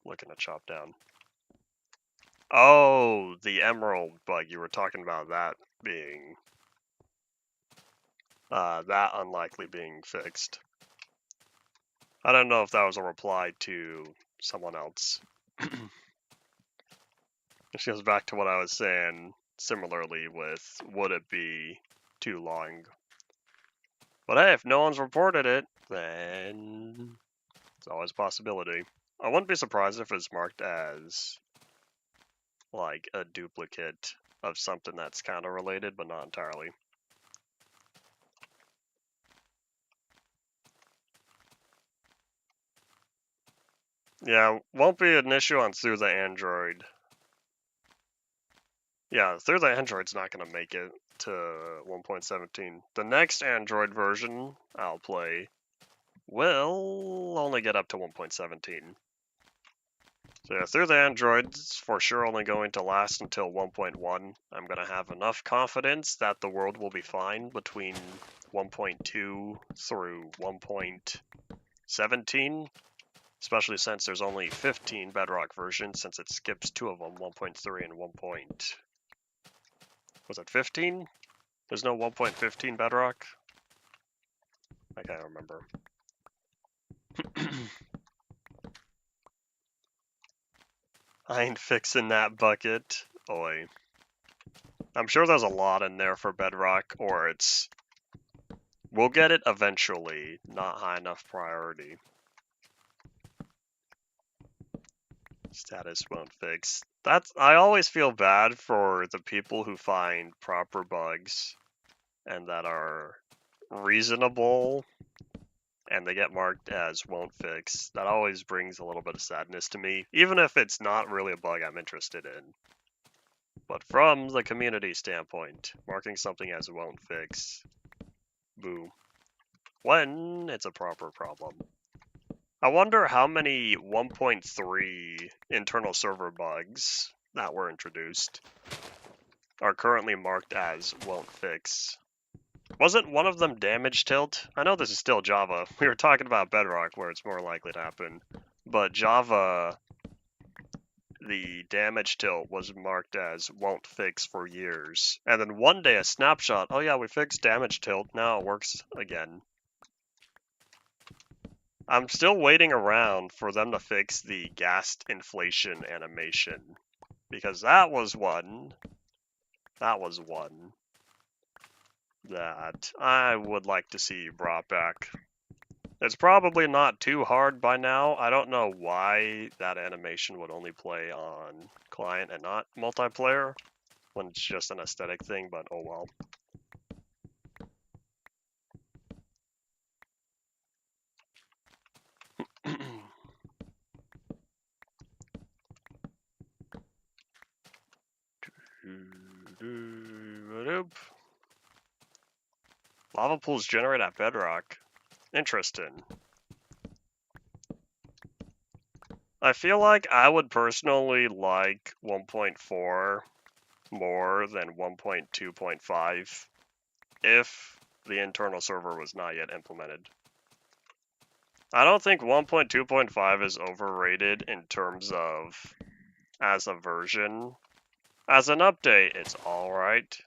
looking to chop down. Oh, the emerald bug. You were talking about that being... that unlikely being fixed. I don't know if that was a reply to someone else. This goes back to what I was saying similarly with would it be too long? But hey, if no one's reported it, then it's always a possibility. I wouldn't be surprised if it's marked as like a duplicate of something that's kind of related, but not entirely. Yeah, won't be an issue on through the Android. Yeah, through the Android's not going to make it to 1.17. The next Android version I'll play will only get up to 1.17. So yeah, through the Android's for sure only going to last until 1.1. I'm going to have enough confidence that the world will be fine between 1.2 through 1.17. Especially since there's only 15 Bedrock versions, since it skips 2 of them, 1.3 and 1. Was it 15? There's no 1.15 Bedrock? I can't remember. I ain't fixing that bucket. Oi. I'm sure there's a lot in there for Bedrock, or it's... We'll get it eventually, not high enough priority. Status won't fix. I always feel bad for the people who find proper bugs and that are reasonable and they get marked as won't fix. That always brings a little bit of sadness to me, even if it's not really a bug I'm interested in. But from the community standpoint, marking something as won't fix, boo, when it's a proper problem. I wonder how many 1.3 internal server bugs that were introduced are currently marked as won't fix. Wasn't one of them damage tilt? I know this is still Java. We were talking about Bedrock where it's more likely to happen. But Java, the damage tilt was marked as won't fix for years. And then one day a snapshot, oh yeah, we fixed damage tilt, now it works again. I'm still waiting around for them to fix the ghast inflation animation. Because that was one that I would like to see brought back. It's probably not too hard by now. I don't know why that animation would only play on client and not multiplayer when it's just an aesthetic thing, but oh well. Lava pools generate at Bedrock. Interesting. I feel like I would personally like 1.4 more than 1.2.5 if the internal server was not yet implemented. I don't think 1.2.5 is overrated in terms of as a version. As an update, it's alright.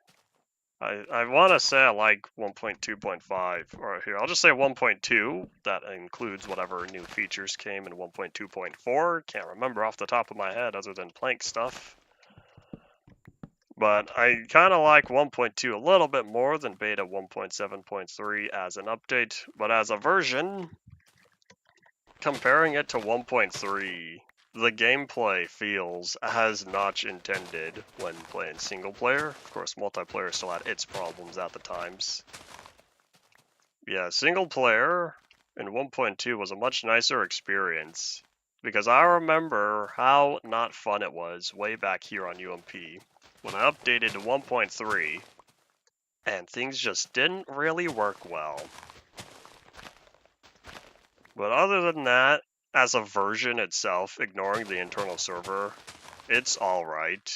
I want to say I like 1.2.5, or here, I'll just say 1.2. That includes whatever new features came in 1.2.4. Can't remember off the top of my head other than plank stuff. But I kind of like 1.2 a little bit more than beta 1.7.3 as an update. But as a version, comparing it to 1.3, the gameplay feels as Notch intended when playing single player. Of course, multiplayer still had its problems at the times. Yeah, single player in 1.2 was a much nicer experience because I remember how not fun it was way back here on UMP when I updated to 1.3 and things just didn't really work well. But other than that, as a version itself, ignoring the internal server, It's alright.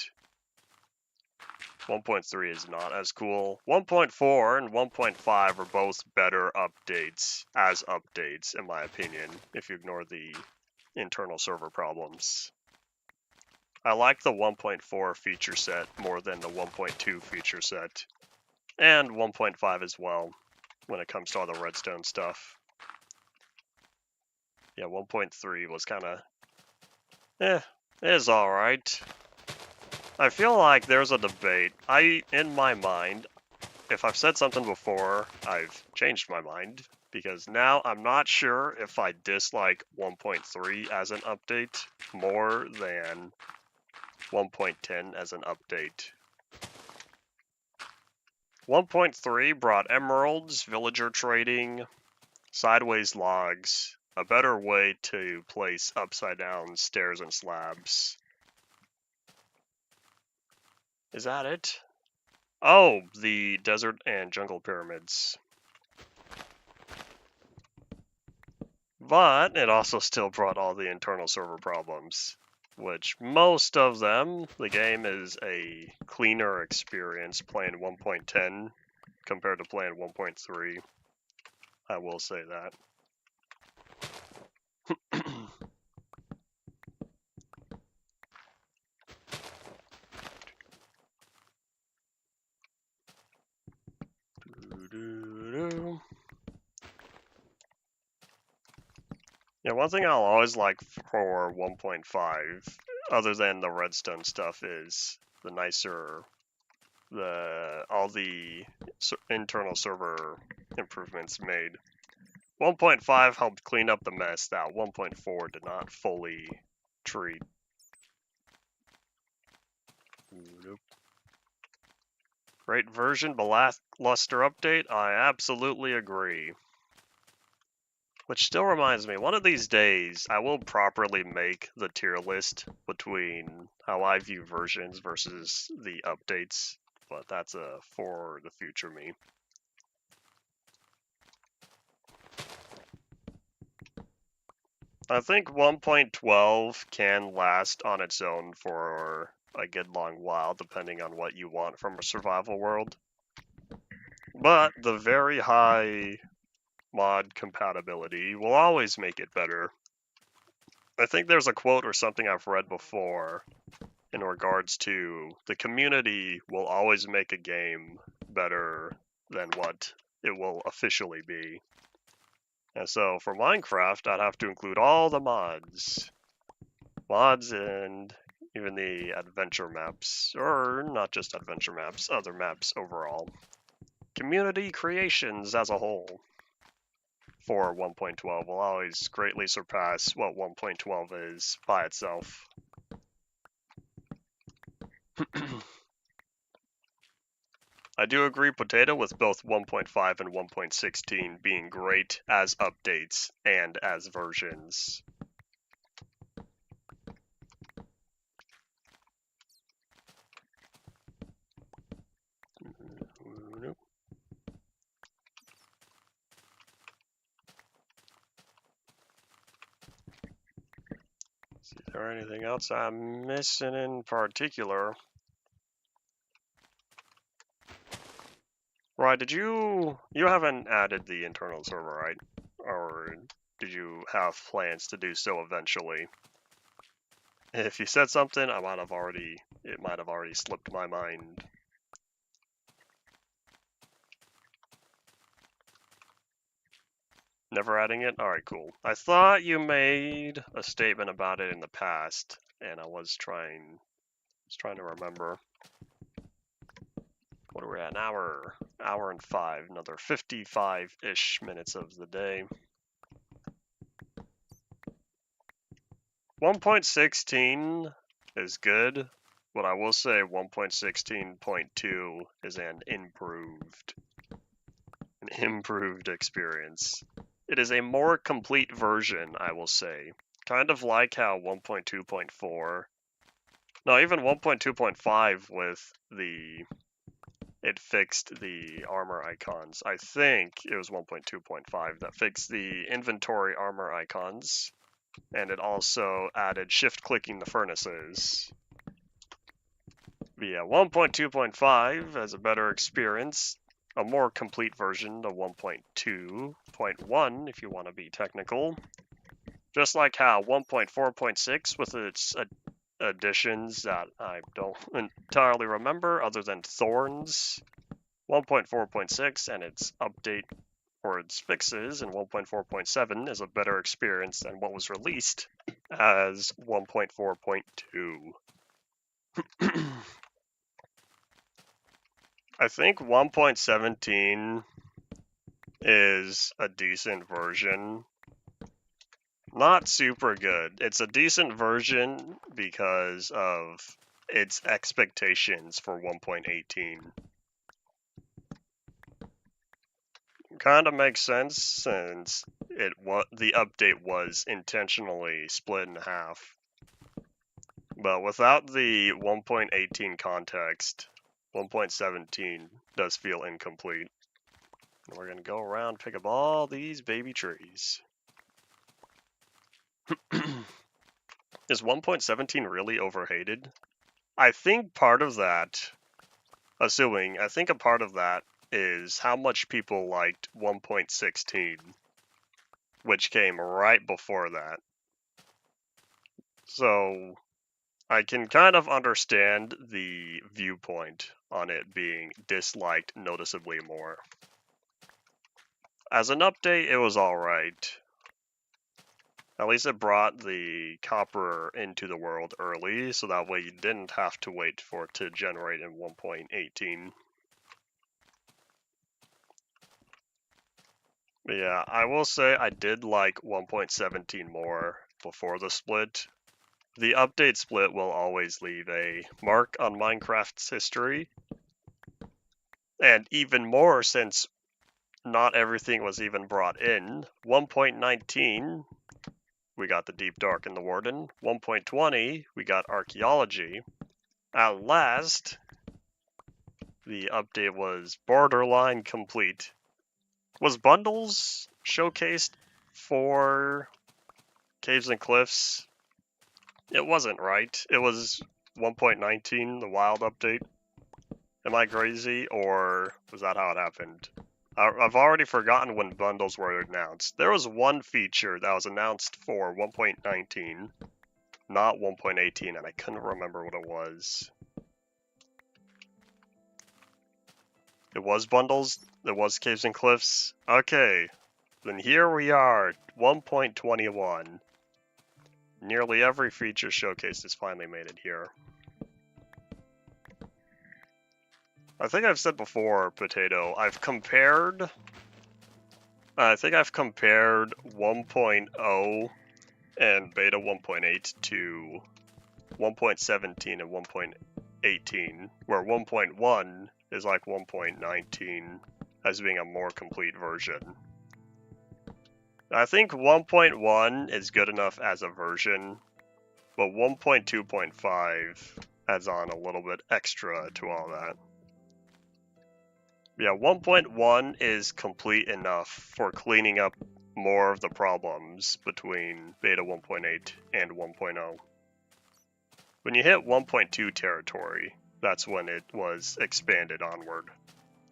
1.3 is not as cool. 1.4 and 1.5 are both better updates, as updates, in my opinion, if you ignore the internal server problems. I like the 1.4 feature set more than the 1.2 feature set, and 1.5 as well, when it comes to all the redstone stuff. Yeah, 1.3 was kind of, it is alright. I feel like there's a debate. In my mind, if I've said something before, I've changed my mind, because now I'm not sure if I dislike 1.3 as an update more than 1.10 as an update. 1.3 brought emeralds, villager trading, sideways logs, a better way to place upside down stairs and slabs. Is that it? Oh, the desert and jungle pyramids. But it also still brought all the internal server problems, which most of them, the game is a cleaner experience playing 1.10 compared to playing 1.3. I will say that. Yeah, one thing I'll always like for 1.5, other than the redstone stuff, is the nicer, all the internal server improvements made. 1.5 helped clean up the mess that 1.4 did not fully treat. Nope. Great version, but lackluster update? I absolutely agree. Which still reminds me, one of these days, I will properly make the tier list between how I view versions versus the updates, but that's for the future me. I think 1.12 can last on its own for a good long while, depending on what you want from a survival world. But the very high mod compatibility will always make it better. I think there's a quote or something I've read before in regards to the community will always make a game better than what it will officially be. And so for Minecraft, I'd have to include all the mods. Mods and even the adventure maps, or not just adventure maps, other maps overall. Community creations as a whole for 1.12 will always greatly surpass what 1.12 is by itself. I do agree, Potato, with both 1.5 and 1.16 being great as updates and as versions. Is there anything else I'm missing in particular? Right, you haven't added the internal server, right? Or did you have plans to do so eventually? If you said something, it might have already slipped my mind. Never adding it? Alright, cool. I thought you made a statement about it in the past, and I was trying to remember. What are we at? An hour and 5, another 55-ish minutes of the day. 1.16 is good, but I will say 1.16.2 is an improved experience. It is a more complete version, I will say. Kind of like how 1.2.4, no, even 1.2.5 with it fixed the armor icons. I think it was 1.2.5 that fixed the inventory armor icons, and it also added shift clicking the furnaces. But yeah, 1.2.5 has a better experience, a more complete version of 1.2.1 if you want to be technical. Just like how 1.4.6 with its additions that I don't entirely remember other than Thorns, 1.4.6 and its update or its fixes in 1.4.7 is a better experience than what was released as 1.4.2. I think 1.17 is a decent version. Not super good. It's a decent version because of its expectations for 1.18. Kind of makes sense since the update was intentionally split in half. But without the 1.18 context, 1.17 does feel incomplete. And we're going to go around, pick up all these baby trees. Is 1.17 really overhated? I think part of that, I think a part of that is how much people liked 1.16, which came right before that. So I can kind of understand the viewpoint on it being disliked noticeably more. As an update, it was alright. At least it brought the copper into the world early, so that way you didn't have to wait for it to generate in 1.18. Yeah, I will say I did like 1.17 more before the split. The update split will always leave a mark on Minecraft's history. And even more since not everything was even brought in. 1.19, we got the Deep Dark and the Warden. 1.20, we got Archaeology. At last, the update was borderline complete. Was Bundles showcased for Caves and Cliffs? It wasn't, right? It was 1.19, the Wild update. Am I crazy, or was that how it happened? I've already forgotten when bundles were announced. There was one feature that was announced for 1.19, not 1.18, and I couldn't remember what it was. It was bundles? It was Caves and Cliffs? Okay, then here we are, 1.21. Nearly every feature showcased has finally made it here. I think I've said before, Potato, I think I've compared 1.0 and beta 1.8 to 1.17 and 1.18, where 1.1 is like 1.19 as being a more complete version. I think 1.1 is good enough as a version, but 1.2.5 adds on a little bit extra to all that. Yeah, 1.1 is complete enough for cleaning up more of the problems between beta 1.8 and 1.0. When you hit 1.2 territory, that's when it was expanded onward.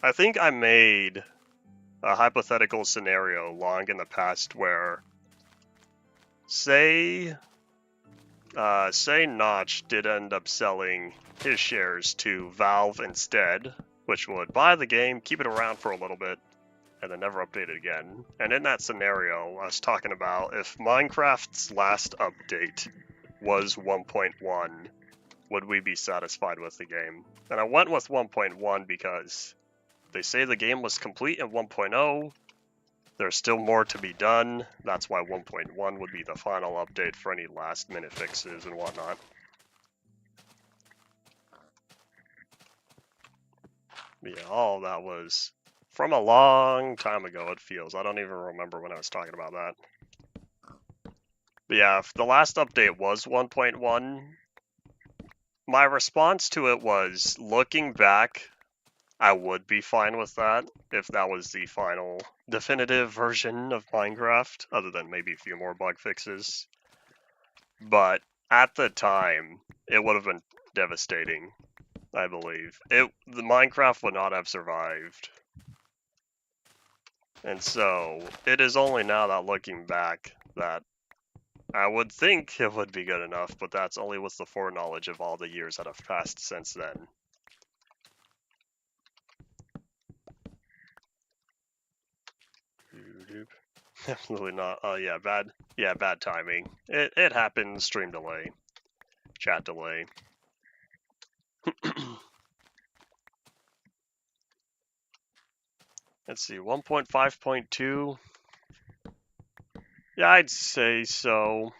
I think I made a hypothetical scenario long in the past where, say Notch did end up selling his shares to Valve instead, which would buy the game, keep it around for a little bit, and then never update it again. And in that scenario, I was talking about if Minecraft's last update was 1.1, would we be satisfied with the game? And I went with 1.1 because they say the game was complete in 1.0. There's still more to be done. That's why 1.1 would be the final update for any last-minute fixes and whatnot. Yeah, all that was from a long time ago, it feels. I don't even remember when I was talking about that. But yeah, if the last update was 1.1, my response to it was, looking back, I would be fine with that if that was the final definitive version of Minecraft, other than maybe a few more bug fixes. But at the time, it would have been devastating. I believe. The Minecraft would not have survived. And so, it is only now that looking back that I would think it would be good enough, but that's only with the foreknowledge of all the years that have passed since then. Definitely not. Oh yeah, bad timing. It happens. Stream delay, chat delay. Let's see, 1.5.2. Yeah, I'd say so.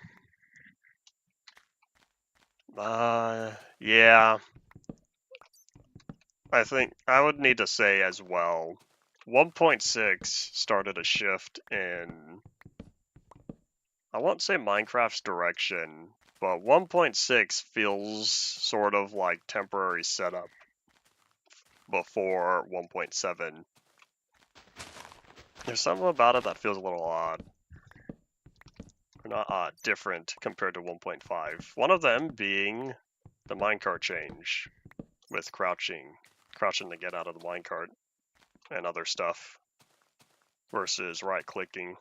Yeah. I think I would need to say as well. 1.6 started a shift in, I won't say Minecraft's direction, but 1.6 feels sort of like temporary setup before 1.7. There's something about it that feels a little odd. Or not odd, different compared to 1.5. One of them being the minecart change with crouching to get out of the minecart and other stuff versus right clicking.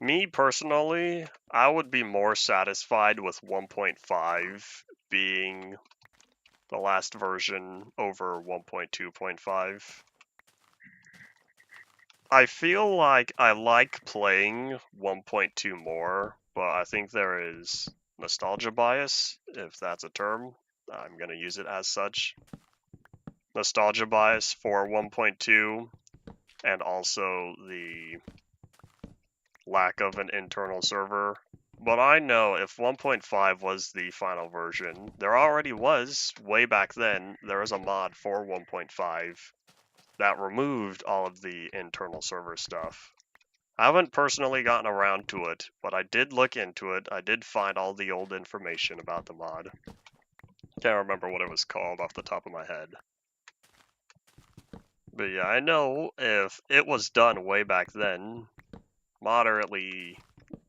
Me personally, I would be more satisfied with 1.5 being the last version over 1.2.5. I feel like I like playing 1.2 more, but I think there is nostalgia bias, if that's a term. I'm going to use it as such. Nostalgia bias for 1.2, and also the lack of an internal server. But I know if 1.5 was the final version, there already was, way back then, there was a mod for 1.5 that removed all of the internal server stuff. I haven't personally gotten around to it, but I did look into it. I did find all the old information about the mod. Can't remember what it was called off the top of my head. But yeah, I know if it was done way back then, moderately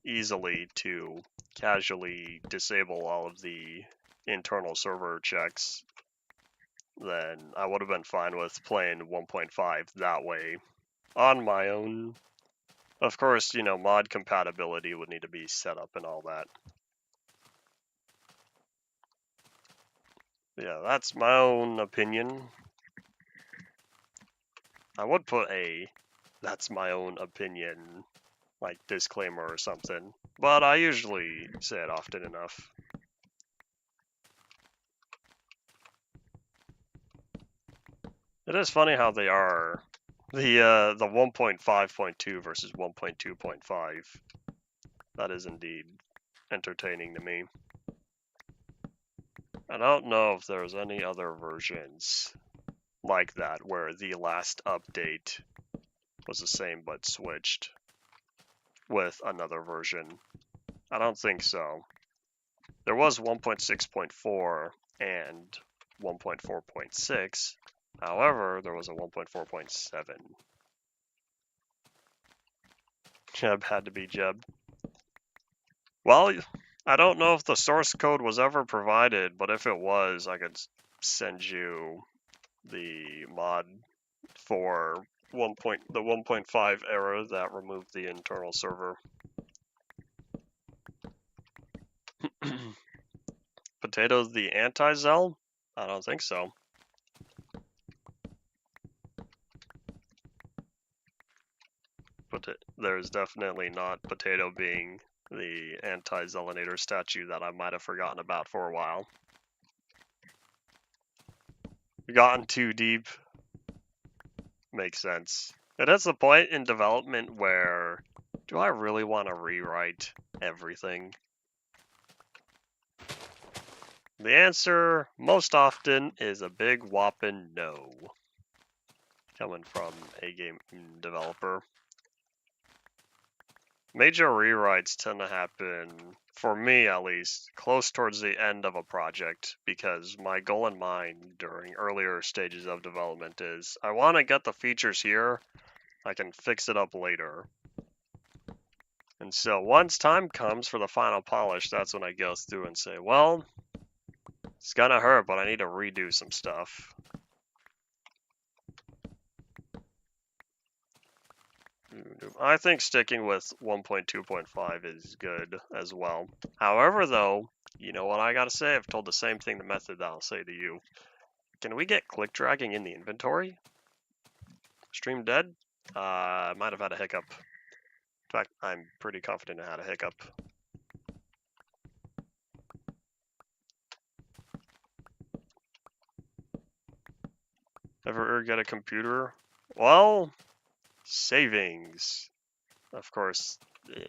easily to casually disable all of the internal server checks, then I would have been fine with playing 1.5 that way on my own. Of course, mod compatibility would need to be set up and all that. Yeah, that's my own opinion. I would put a "that's my own opinion" like disclaimer or something, but I usually say it often enough. It is funny how they are the 1.5.2 versus 1.2.5. That is indeed entertaining to me. I don't know if there's any other versions like that where the last update was the same but switched with another version. I don't think so. There was 1.6.4 and 1.4.6. However, there was a 1.4.7. Jeb had to be Jeb. Well, I don't know if the source code was ever provided, but if it was, I could send you the mod for the 1.5 era that removed the internal server. Potato's the anti-Zell? I don't think so. But there's definitely not Potato being the anti-Zelinator statue that I might have forgotten about for a while. Gotten too deep. Makes sense. It is a point in development where, do I really want to rewrite everything? The answer, most often, is a big whopping no. Coming from a game developer. Major rewrites tend to happen, for me at least, close towards the end of a project, because my goal in mind during earlier stages of development is, I want to get the features here, I can fix it up later. And so once time comes for the final polish, that's when I go through and say, well, it's gonna hurt, but I need to redo some stuff. I think sticking with 1.2.5 is good as well. However, though, you know what I gotta say? I've told the same thing the method that I'll say to you. Can we get click dragging in the inventory? Stream dead? I might have had a hiccup. In fact, I'm pretty confident I had a hiccup. Ever get a computer? Well, savings. Of course,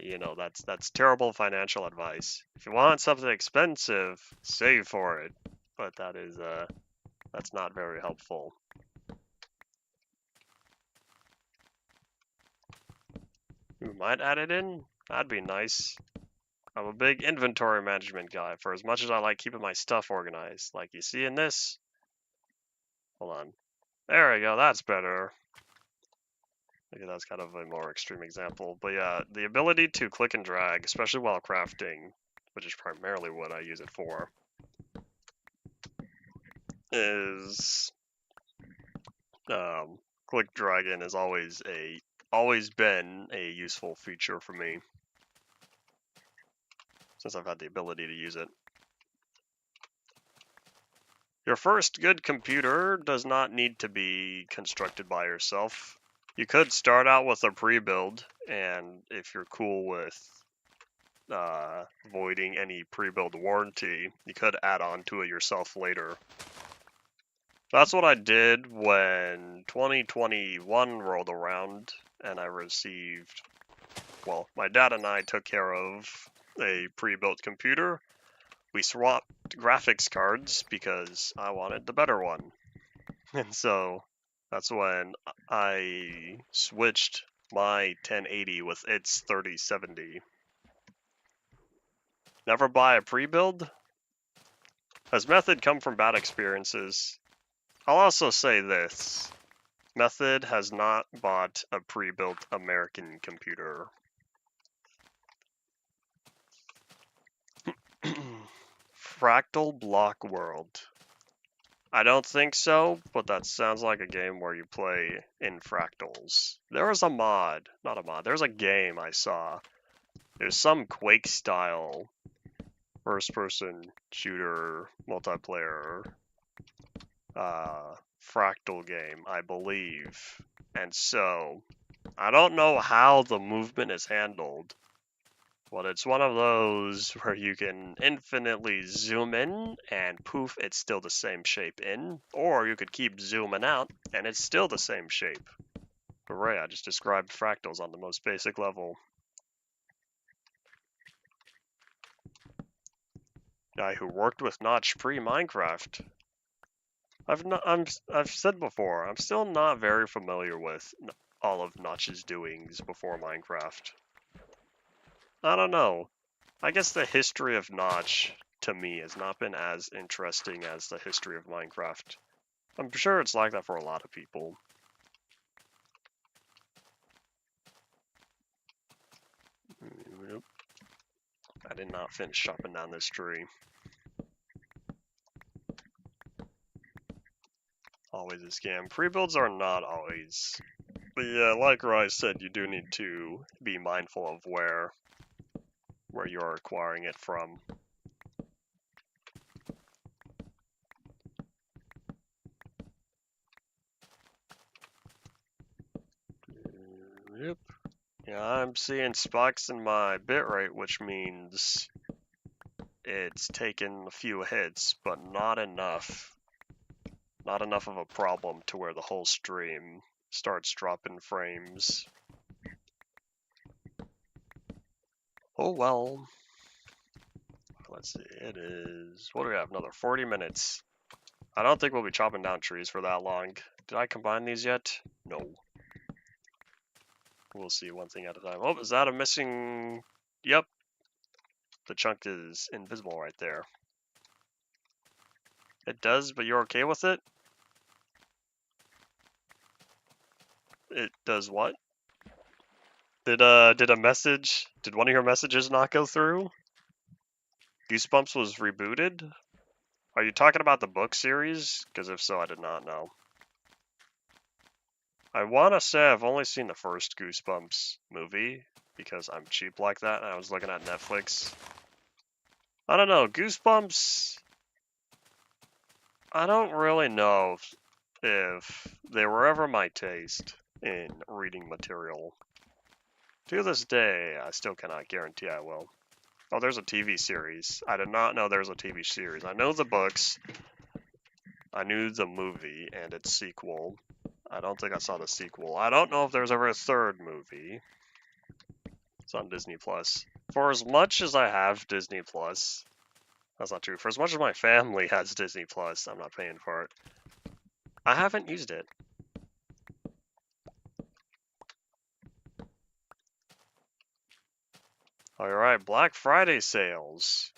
you know, that's terrible financial advice. If you want something expensive, save for it. But that's not very helpful. We might add it in. That'd be nice. I'm a big inventory management guy for as much as I like keeping my stuff organized. Like you see in this. Hold on. There we go, that's better. Okay, that's kind of a more extreme example. But yeah, the ability to click and drag, especially while crafting, which is primarily what I use it for, is click dragging has always been a useful feature for me since I've had the ability to use it. Your first good computer does not need to be constructed by yourself. You could start out with a pre-build, and if you're cool with voiding any pre-build warranty, you could add on to it yourself later. That's what I did when 2021 rolled around, and I received, well, my dad and I took care of a pre-built computer. We swapped graphics cards because I wanted the better one. And so that's when I switched my 1080 with its 3070. Never buy a pre-build? Has Method come from bad experiences? I'll also say this. Method has not bought a pre-built American computer. Fractal Block World. I don't think so, but that sounds like a game where you play in fractals. There was a mod, not a mod, there's a game I saw. There's some Quake style first-person shooter multiplayer fractal game, I believe. And so, I don't know how the movement is handled, but it's one of those where you can infinitely zoom in and poof, it's still the same shape in, or you could keep zooming out and it's still the same shape. Hooray, I just described fractals on the most basic level. Guy who worked with Notch pre-Minecraft. I've said before, I'm still not very familiar with all of Notch's doings before Minecraft. I don't know. I guess the history of Notch, to me, has not been as interesting as the history of Minecraft. I'm sure it's like that for a lot of people. I did not finish chopping down this tree. Always a scam. Pre-builds are not always. But yeah, like Rise said, you do need to be mindful of where you're acquiring it from. Yep. Yeah, I'm seeing spikes in my bitrate, which means it's taken a few hits, but not enough. Not enough of a problem to where the whole stream starts dropping frames. Oh well. Let's see, it is, what do we have, another 40 minutes. I don't think we'll be chopping down trees for that long. Did I combine these yet? No. We'll see one thing at a time. Oh, is that a missing? Yep. The chunk is invisible right there. It does, but you're okay with it? It does what? Did one of your messages not go through? Goosebumps was rebooted? Are you talking about the book series? Because if so, I did not know. I want to say I've only seen the first Goosebumps movie, because I'm cheap like that, and I was looking at Netflix. I don't know, Goosebumps... I don't really know if they were ever my taste in reading material. To this day, I still cannot guarantee I will. Oh, there's a TV series. I did not know there was a TV series. I know the books. I knew the movie and its sequel. I don't think I saw the sequel. I don't know if there's ever a third movie. It's on Disney Plus. For as much as I have Disney Plus, that's not true. For as much as my family has Disney Plus, I'm not paying for it. I haven't used it. Alright, Black Friday sales.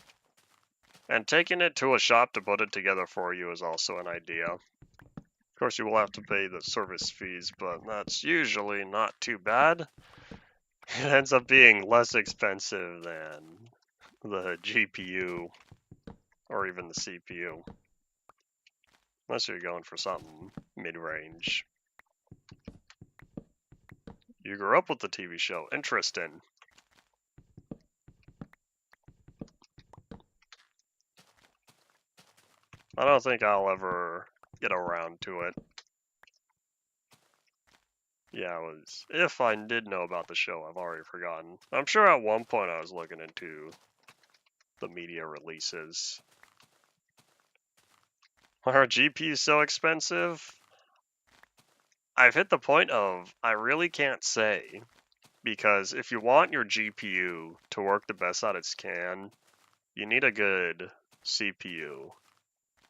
And taking it to a shop to put it together for you is also an idea. Of course, you will have to pay the service fees, but that's usually not too bad. It ends up being less expensive than the GPU or even the CPU. Unless you're going for something mid-range. You grew up with the TV show. Interesting. I don't think I'll ever get around to it. Yeah, if I did know about the show, I've already forgotten. I'm sure at one point I was looking into the media releases. Are GPUs so expensive? I've hit the point of I really can't say, because if you want your GPU to work the best that it can, you need a good CPU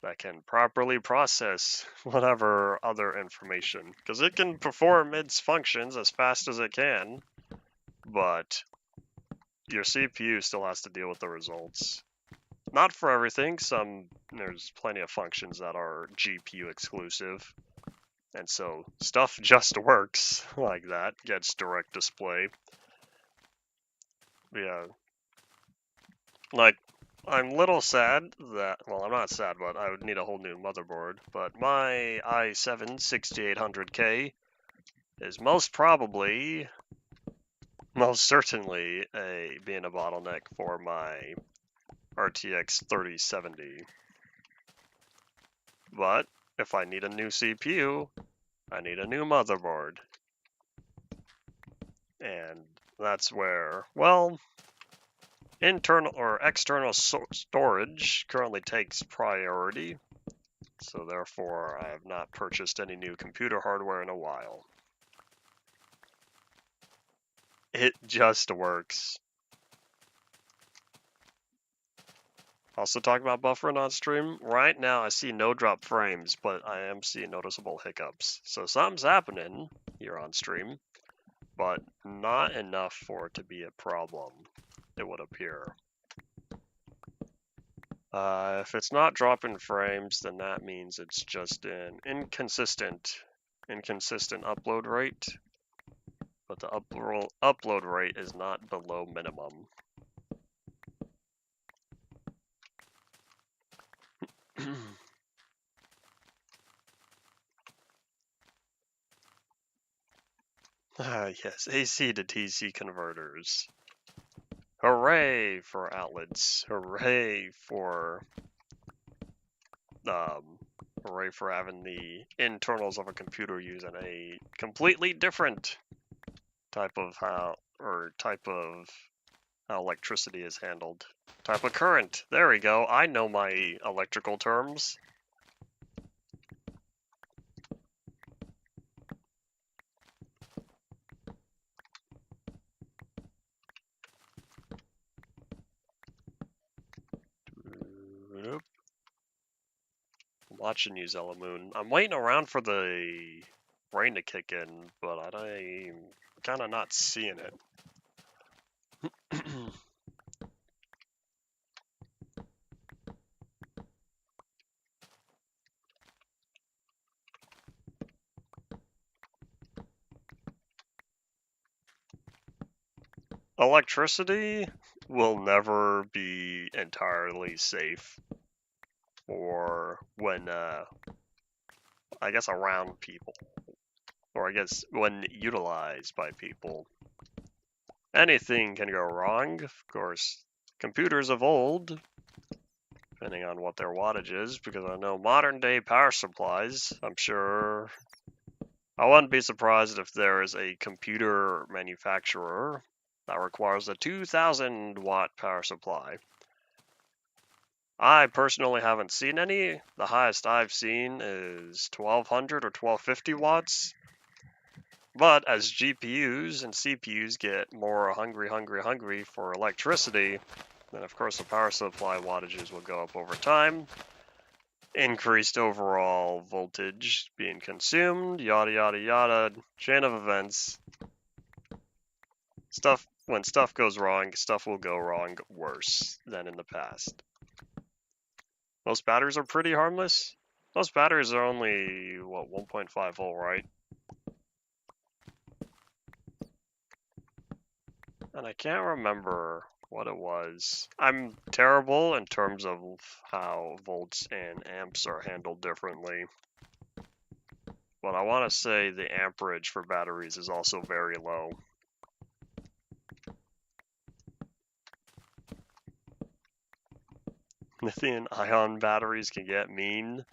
that can properly process whatever other information, because it can perform its functions as fast as it can, but your CPU still has to deal with the results. Not for everything, there's plenty of functions that are GPU exclusive, and so stuff just works like that, gets direct display. Yeah, like, I'm a little sad that, well, I'm not sad, but I would need a whole new motherboard, but my i7 6800K is most certainly being a bottleneck for my RTX 3070. But if I need a new CPU, I need a new motherboard. And that's where, well, internal or external storage currently takes priority. So therefore, I have not purchased any new computer hardware in a while. It just works. Also talking about buffering on stream, right now I see no drop frames, but I am seeing noticeable hiccups. So something's happening here on stream, but not enough for it to be a problem, it would appear. If it's not dropping frames, then that means it's just an inconsistent upload rate, but the upload rate is not below minimum. Yes, AC to TC converters. Hooray for outlets. Hooray for having the internals of a computer using a completely different type of how electricity is handled. Type of current. There we go. I know my electrical terms. I'm watching you, Zelamoon. I'm waiting around for the rain to kick in, but I'm kind of not seeing it. Electricity will never be entirely safe for when, I guess, around people, or I guess when utilized by people. Anything can go wrong, of course. Computers of old, depending on what their wattage is, because I know modern day power supplies, I'm sure I wouldn't be surprised if there is a computer manufacturer that requires a 2000 watt power supply. I personally haven't seen any. The highest I've seen is 1200 or 1250 watts. But as GPUs and CPUs get more hungry for electricity, then of course the power supply wattages will go up over time. Increased overall voltage being consumed, yada yada yada, chain of events. When stuff goes wrong, stuff will go wrong worse than in the past. Most batteries are pretty harmless. Most batteries are only, what, 1.5 volt, right? And I can't remember what it was. I'm terrible in terms of how volts and amps are handled differently. But I want to say the amperage for batteries is also very low. Lithium-ion batteries can get mean.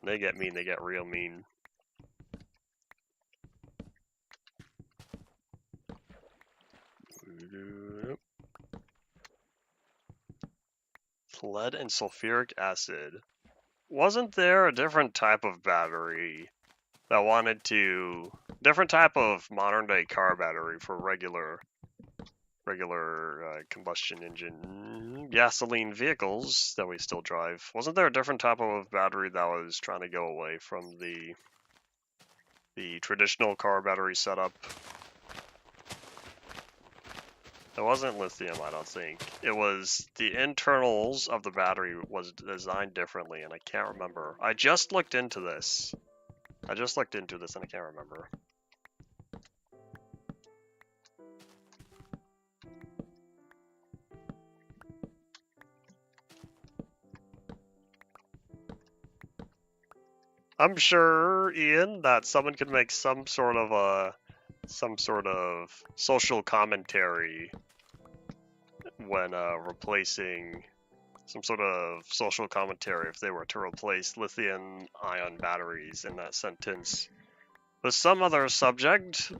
When they get mean, they get real mean. Lead and sulfuric acid. Wasn't there a different type of battery that wanted to... different type of modern day car battery for regular combustion engine gasoline vehicles that we still drive? Wasn't there a different type of battery that was trying to go away from the traditional car battery setup? It wasn't lithium, I don't think. It was the internals of the battery was designed differently, and I can't remember. I just looked into this. And I can't remember. I'm sure, Ian, that someone could make some sort of social commentary when replacing some sort of social commentary if they were to replace lithium-ion batteries in that sentence with some other subject,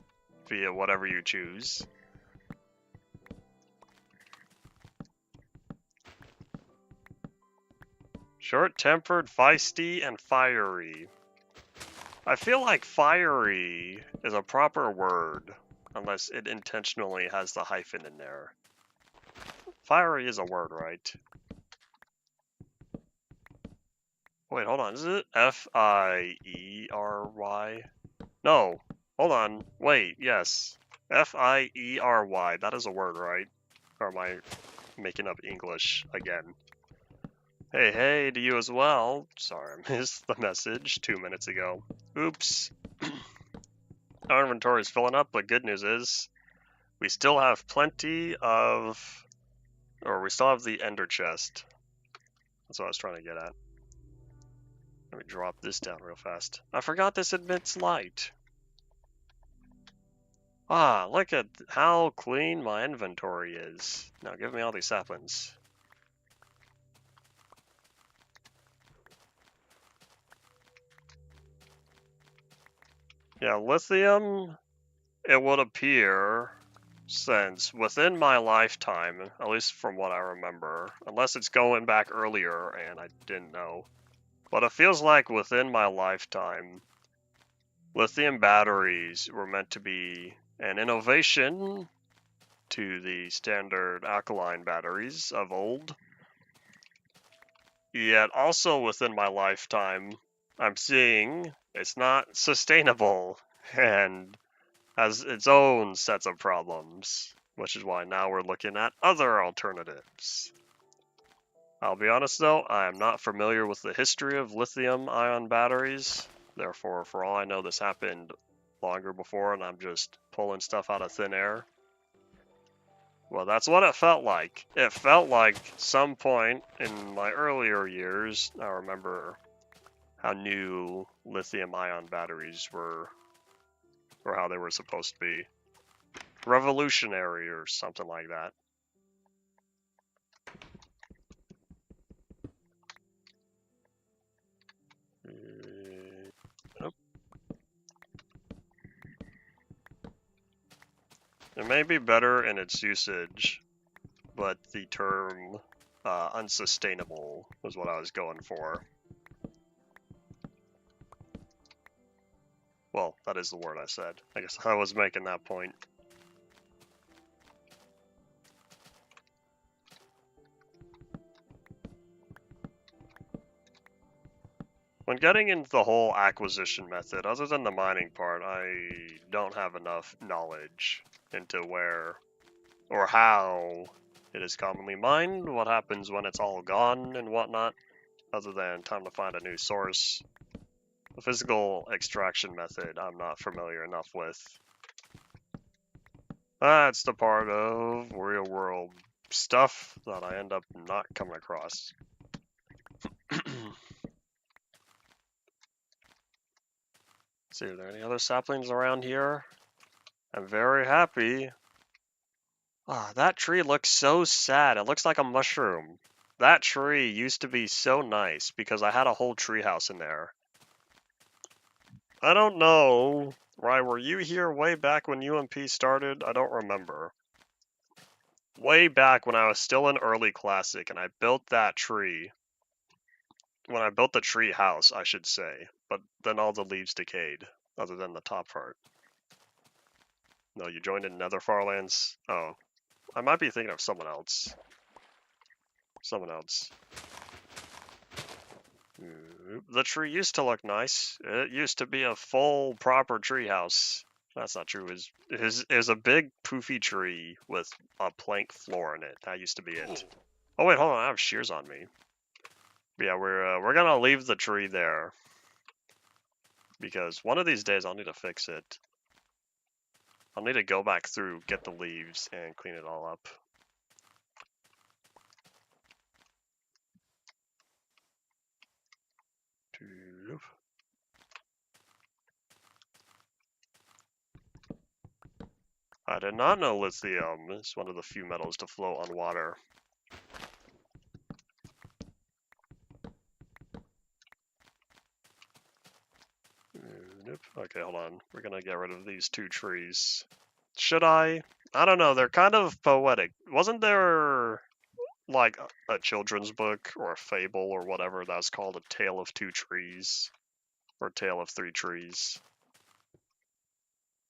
be it whatever you choose. Short-tempered, feisty, and fiery. I feel like fiery is a proper word, unless it intentionally has the hyphen in there. Fiery is a word, right? Wait, hold on. Is it F-I-E-R-Y? No. Hold on. Wait, yes. F-I-E-R-Y. That is a word, right? Or am I making up English again? Hey, hey, to you as well. Sorry, I missed the message 2 minutes ago. Oops. Our inventory is filling up, but good news is we still have plenty of... or we still have the ender chest. That's what I was trying to get at. Let me drop this down real fast. I forgot this admits light. Ah, look at how clean my inventory is. Now give me all these saplings. Yeah, lithium, it would appear, since within my lifetime, at least from what I remember, unless it's going back earlier and I didn't know, but it feels like within my lifetime, lithium batteries were meant to be an innovation to the standard alkaline batteries of old. Yet also within my lifetime, I'm seeing it's not sustainable and has its own sets of problems, which is why now we're looking at other alternatives. I'll be honest though, I am not familiar with the history of lithium-ion batteries. Therefore, for all I know, this happened longer before and I'm just pulling stuff out of thin air. Well, that's what it felt like. It felt like some point in my earlier years, I remember how new lithium-ion batteries were, or how they were supposed to be. Revolutionary or something like that. Nope. It may be better in its usage, but the term unsustainable was what I was going for. Well, that is the word I said. I guess I was making that point. When getting into the whole acquisition method, other than the mining part, I don't have enough knowledge into where or how it is commonly mined, what happens when it's all gone and whatnot, other than time to find a new source. The physical extraction method I'm not familiar enough with. That's the part of real world stuff that I end up not coming across. See, are there any other saplings around here? I'm very happy. Ah, that tree looks so sad. It looks like a mushroom. That tree used to be so nice because I had a whole tree house in there. I don't know. Ryan, were you here way back when UMP started? I don't remember. Way back when I was still in early classic and I built that tree. When I built the tree house, I should say. But then all the leaves decayed, other than the top part. No, you joined in Nether Farlands? Oh. I might be thinking of someone else. Someone else. The tree used to look nice. It used to be a full, proper tree house. That's not true. It was a big, poofy tree with a plank floor in it. That used to be it. Oh wait, hold on. I have shears on me. But yeah, we're gonna leave the tree there because one of these days I'll need to fix it. I'll need to go back through, get the leaves, and clean it all up. I did not know lithium is one of the few metals to float on water. Nope. Okay, hold on. We're gonna get rid of these two trees. Should I? I don't know. They're kind of poetic. Wasn't there like a children's book or a fable or whatever that's called A Tale of Two Trees? Or Tale of Three Trees?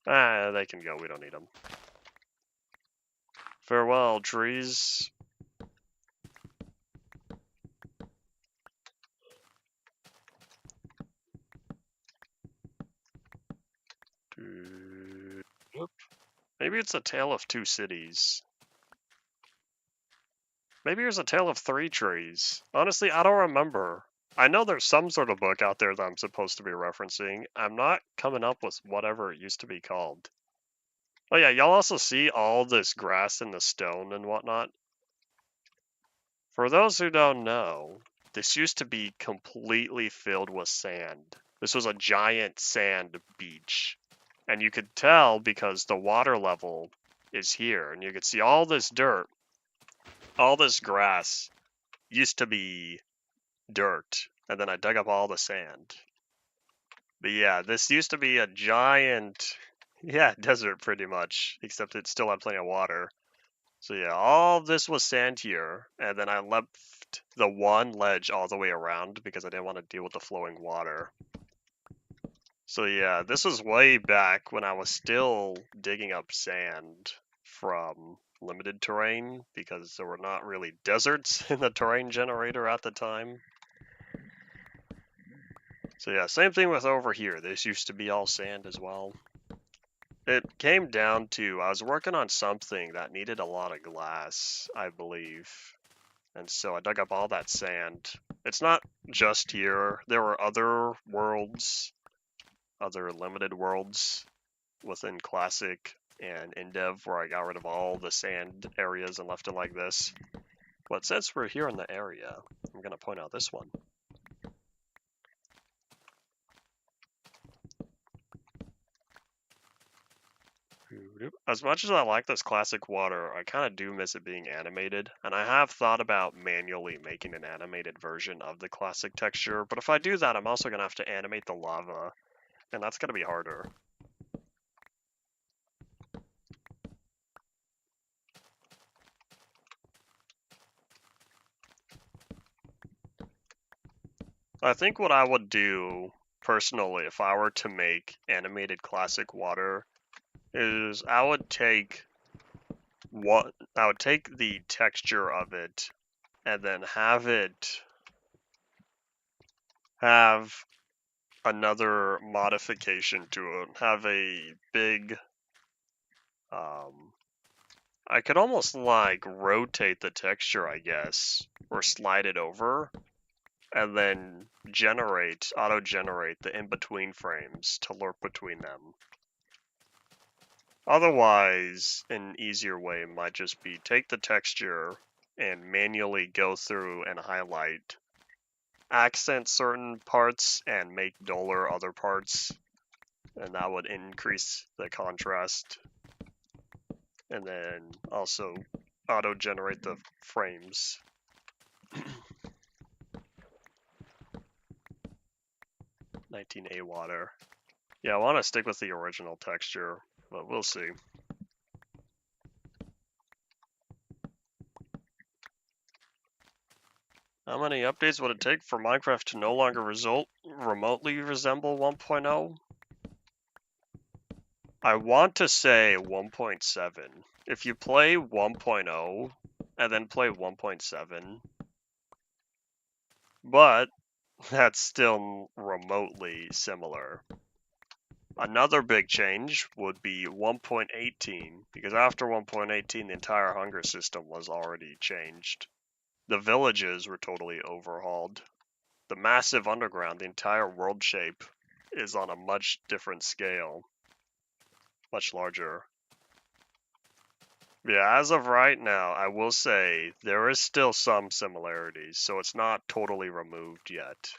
Ah, they can go. We don't need them. Farewell, trees. Maybe it's A Tale of Two Cities. Maybe there's A Tale of Three Trees. Honestly, I don't remember. I know there's some sort of book out there that I'm supposed to be referencing. I'm not coming up with whatever it used to be called. Oh yeah, y'all also see all this grass and the stone and whatnot? For those who don't know, this used to be completely filled with sand. This was a giant sand beach. And you could tell because the water level is here. And you could see all this dirt, all this grass used to be dirt. And then I dug up all the sand. But yeah, this used to be a giant, desert pretty much. Except it still had plenty of water. So yeah, all of this was sand here, and then I left the one ledge all the way around because I didn't want to deal with the flowing water. So yeah, this was way back when I was still digging up sand from limited terrain because there were not really deserts in the terrain generator at the time. So yeah, same thing with over here. This used to be all sand as well. It came down to, I was working on something that needed a lot of glass, I believe. And so I dug up all that sand. It's not just here. There were other worlds, other limited worlds within Classic and in dev where I got rid of all the sand areas and left it like this. But since we're here in the area, I'm going to point out this one. As much as I like this classic water, I kind of do miss it being animated, and I have thought about manually making an animated version of the classic texture, but if I do that, I'm also going to have to animate the lava, and that's going to be harder. I think what I would do, personally, if I were to make animated classic water, is I would take the texture of it and then have another modification to it. Have a big, I could almost like rotate the texture, I guess, or slide it over, and then auto-generate the in-between frames to lurk between them. Otherwise, an easier way might just be take the texture and manually go through and highlight, accent certain parts and make duller other parts, and that would increase the contrast. And then also auto-generate the frames. 19A water. Yeah, I want to stick with the original texture, but we'll see. How many updates would it take for Minecraft to no longer remotely resemble 1.0? I want to say 1.7. If you play 1.0 and then play 1.7, but that's still remotely similar. Another big change would be 1.18, because after 1.18, the entire hunger system was already changed. The villages were totally overhauled. The massive underground, the entire world shape, is on a much different scale. Much larger. Yeah, as of right now, I will say there is still some similarities, so it's not totally removed yet.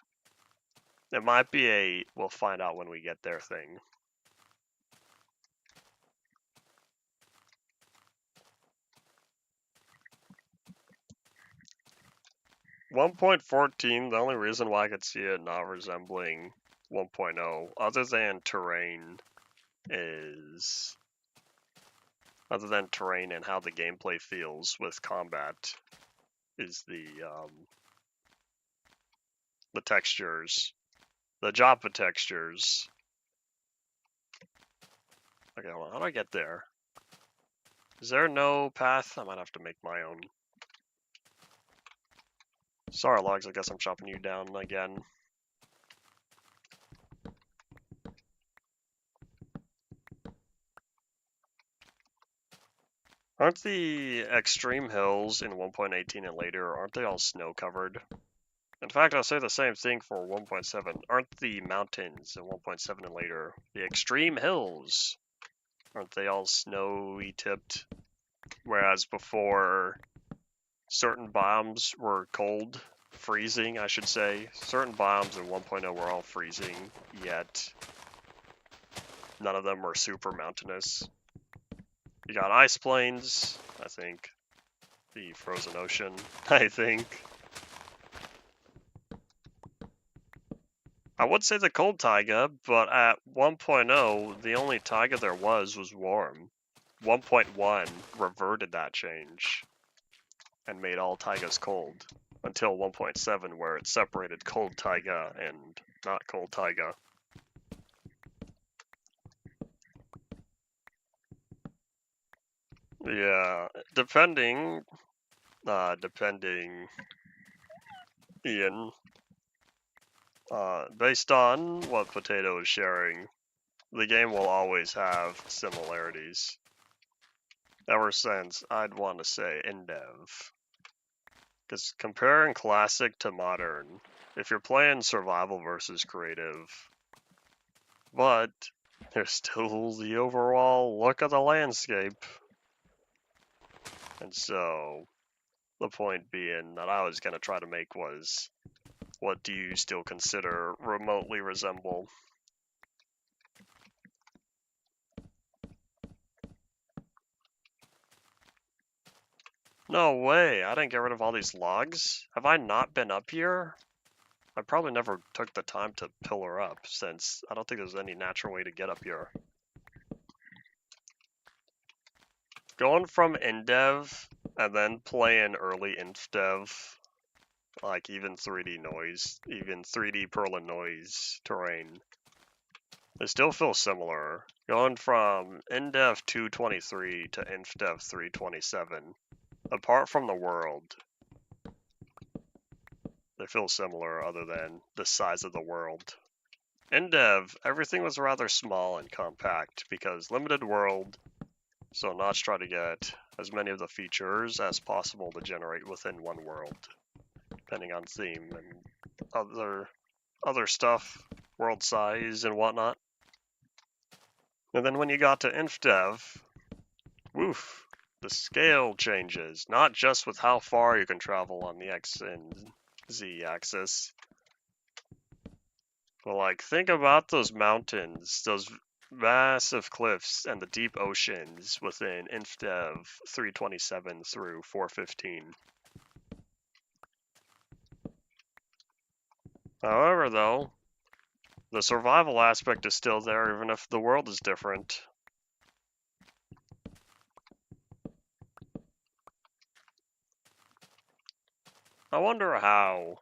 It might be a we'll find out when we get there thing. 1.14, the only reason why I could see it not resembling 1.0, other than terrain and how the gameplay feels with combat, is the textures, the Joppa textures. Okay, hold on, how do I get there? Is there no path? I might have to make my own. Sorry, Logs, I guess I'm chopping you down again. Aren't the extreme hills in 1.18 and later, aren't they all snow covered? In fact, I'll say the same thing for 1.7. Aren't the mountains in 1.7 and later, the extreme hills, aren't they all snowy tipped? Whereas before, certain biomes were cold, freezing, I should say. Certain biomes in 1.0 were all freezing, yet none of them were super mountainous. You got ice plains, I think. The frozen ocean, I think. I would say the cold taiga, but at 1.0, the only taiga there was warm. 1.1 reverted that change and made all taigas cold, until 1.7 where it separated cold taiga and not cold taiga. Yeah, depending, Ian, based on what Potato is sharing, the game will always have similarities. Ever since, I'd want to say in dev. Because comparing classic to modern, if you're playing survival versus creative, but there's still the overall look of the landscape. And so, the point being that I was going to try to make was, what do you still consider remotely resemble? No way, I didn't get rid of all these logs? Have I not been up here? I probably never took the time to pillar up, since I don't think there's any natural way to get up here. Going from InDev and then playing early InfDev, like even 3D noise, even 3D Perlin noise terrain, they still feel similar. Going from InDev 223 to InfDev 327, apart from the world, they feel similar other than the size of the world. In Dev, everything was rather small and compact because limited world, so Notch tried to get as many of the features as possible to generate within one world, depending on theme and other stuff, world size and whatnot. And then when you got to InfDev, woof, the scale changes, not just with how far you can travel on the X and Z axis, but like think about those mountains, those massive cliffs and the deep oceans within InfDev 327 through 415. However, though, the survival aspect is still there even if the world is different. I wonder how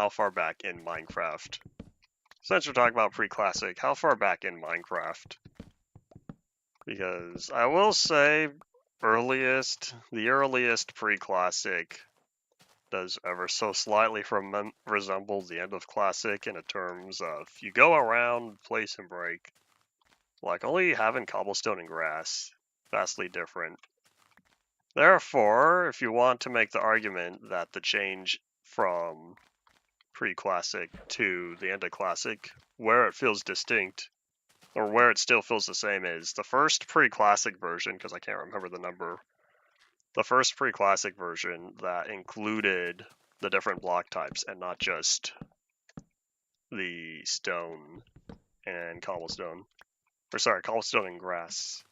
far back in Minecraft, since we're talking about pre-classic, how far back in Minecraft? Because I will say the earliest pre-classic does ever so slightly resemble the end of classic in terms of you go around, place and break, like only having cobblestone and grass, vastly different. Therefore, if you want to make the argument that the change from pre-classic to the end of classic, where it feels distinct, or where it still feels the same, is the first pre-classic version, because I can't remember the number, the first pre-classic version that included the different block types and not just the stone and cobblestone. Or sorry, cobblestone and grass.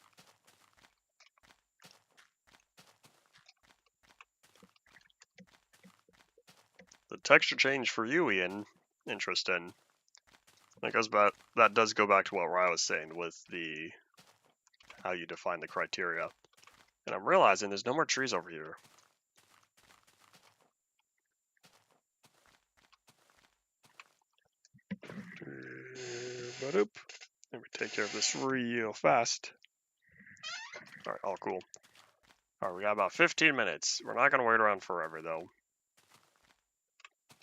The texture change for you, Ian, interesting. That does go back to what Ryan was saying with the how you define the criteria. And I'm realizing there's no more trees over here. Let me take care of this real fast. Alright, all cool. Alright, we got about 15 minutes. We're not gonna wait around forever though.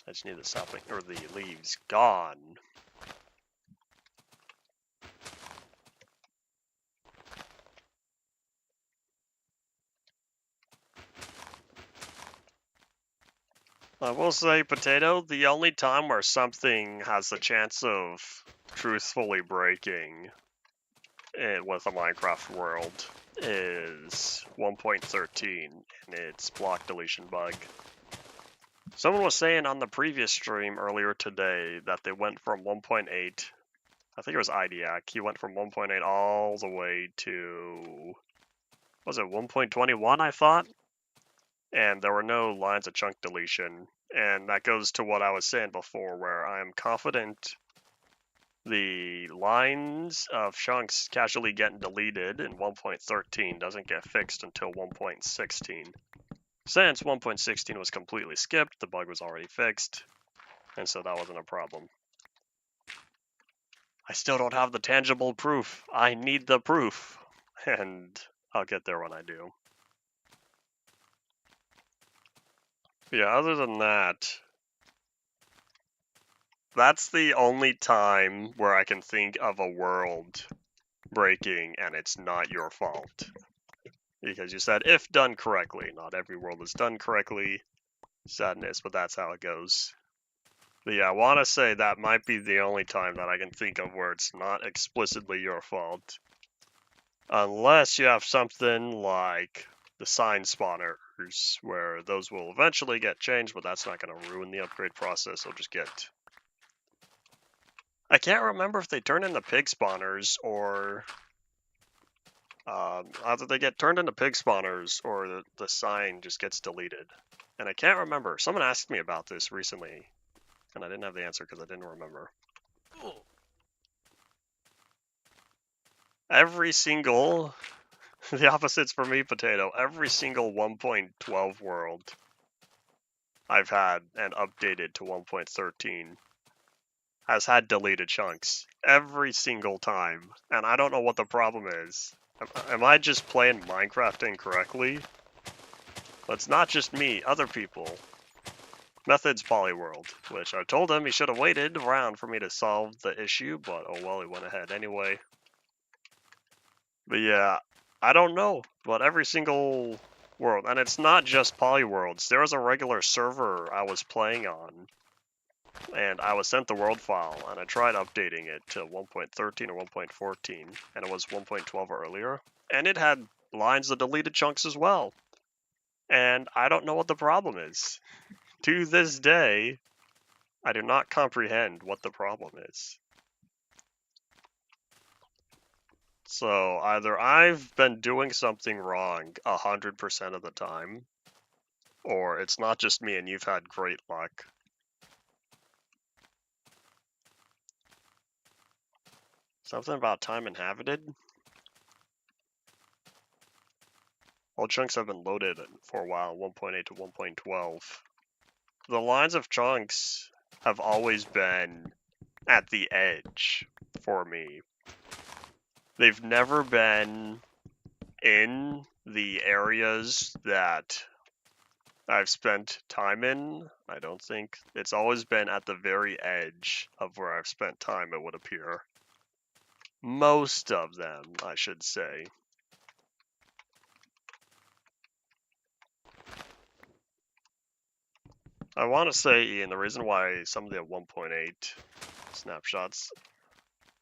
I just need the sapling or the leaves gone. I will say, Potato, the only time where something has a chance of truthfully breaking with a Minecraft world is 1.13 and its block deletion bug. Someone was saying on the previous stream earlier today that they went from 1.8, I think it was Idiac, he went from 1.8 all the way to, was it 1.21 I thought? And there were no lines of chunk deletion. And that goes to what I was saying before, where I'm confident the lines of chunks casually getting deleted in 1.13 doesn't get fixed until 1.16. Since 1.16 was completely skipped, the bug was already fixed, and so that wasn't a problem. I still don't have the tangible proof. I need the proof, and I'll get there when I do. Yeah, other than that, that's the only time where I can think of a world breaking and it's not your fault. Because you said, if done correctly. Not every world is done correctly. Sadness, but that's how it goes. But yeah, I want to say that might be the only time that I can think of where it's not explicitly your fault. Unless you have something like the sign spawners, where those will eventually get changed, but that's not going to ruin the upgrade process. They'll just get... I can't remember if they turn into pig spawners or... either they get turned into pig spawners or the sign just gets deleted. And I can't remember. Someone asked me about this recently, and I didn't have the answer because I didn't remember. Every single... the opposites for me, Potato. Every single 1.12 world I've had and updated to 1.13 has had deleted chunks. Every single time. And I don't know what the problem is. Am I just playing Minecraft incorrectly? But it's not just me, other people. Method's Polyworld, which I told him he should have waited around for me to solve the issue, but oh well, he went ahead anyway. But yeah, I don't know, but every single world, and it's not just Polyworlds. There was a regular server I was playing on, and I was sent the world file, and I tried updating it to 1.13 or 1.14, and it was 1.12 earlier, and it had lines of deleted chunks as well. And I don't know what the problem is. To this day, I do not comprehend what the problem is. So either I've been doing something wrong 100% of the time, or it's not just me and you've had great luck. Something about time inhabited? All chunks have been loaded for a while, 1.8 to 1.12. The lines of chunks have always been at the edge for me. They've never been in the areas that I've spent time in. I don't think. It's always been at the very edge of where I've spent time, it would appear. Most of them, I should say. I want to say, Ian, the reason why some of the 1.8 snapshots,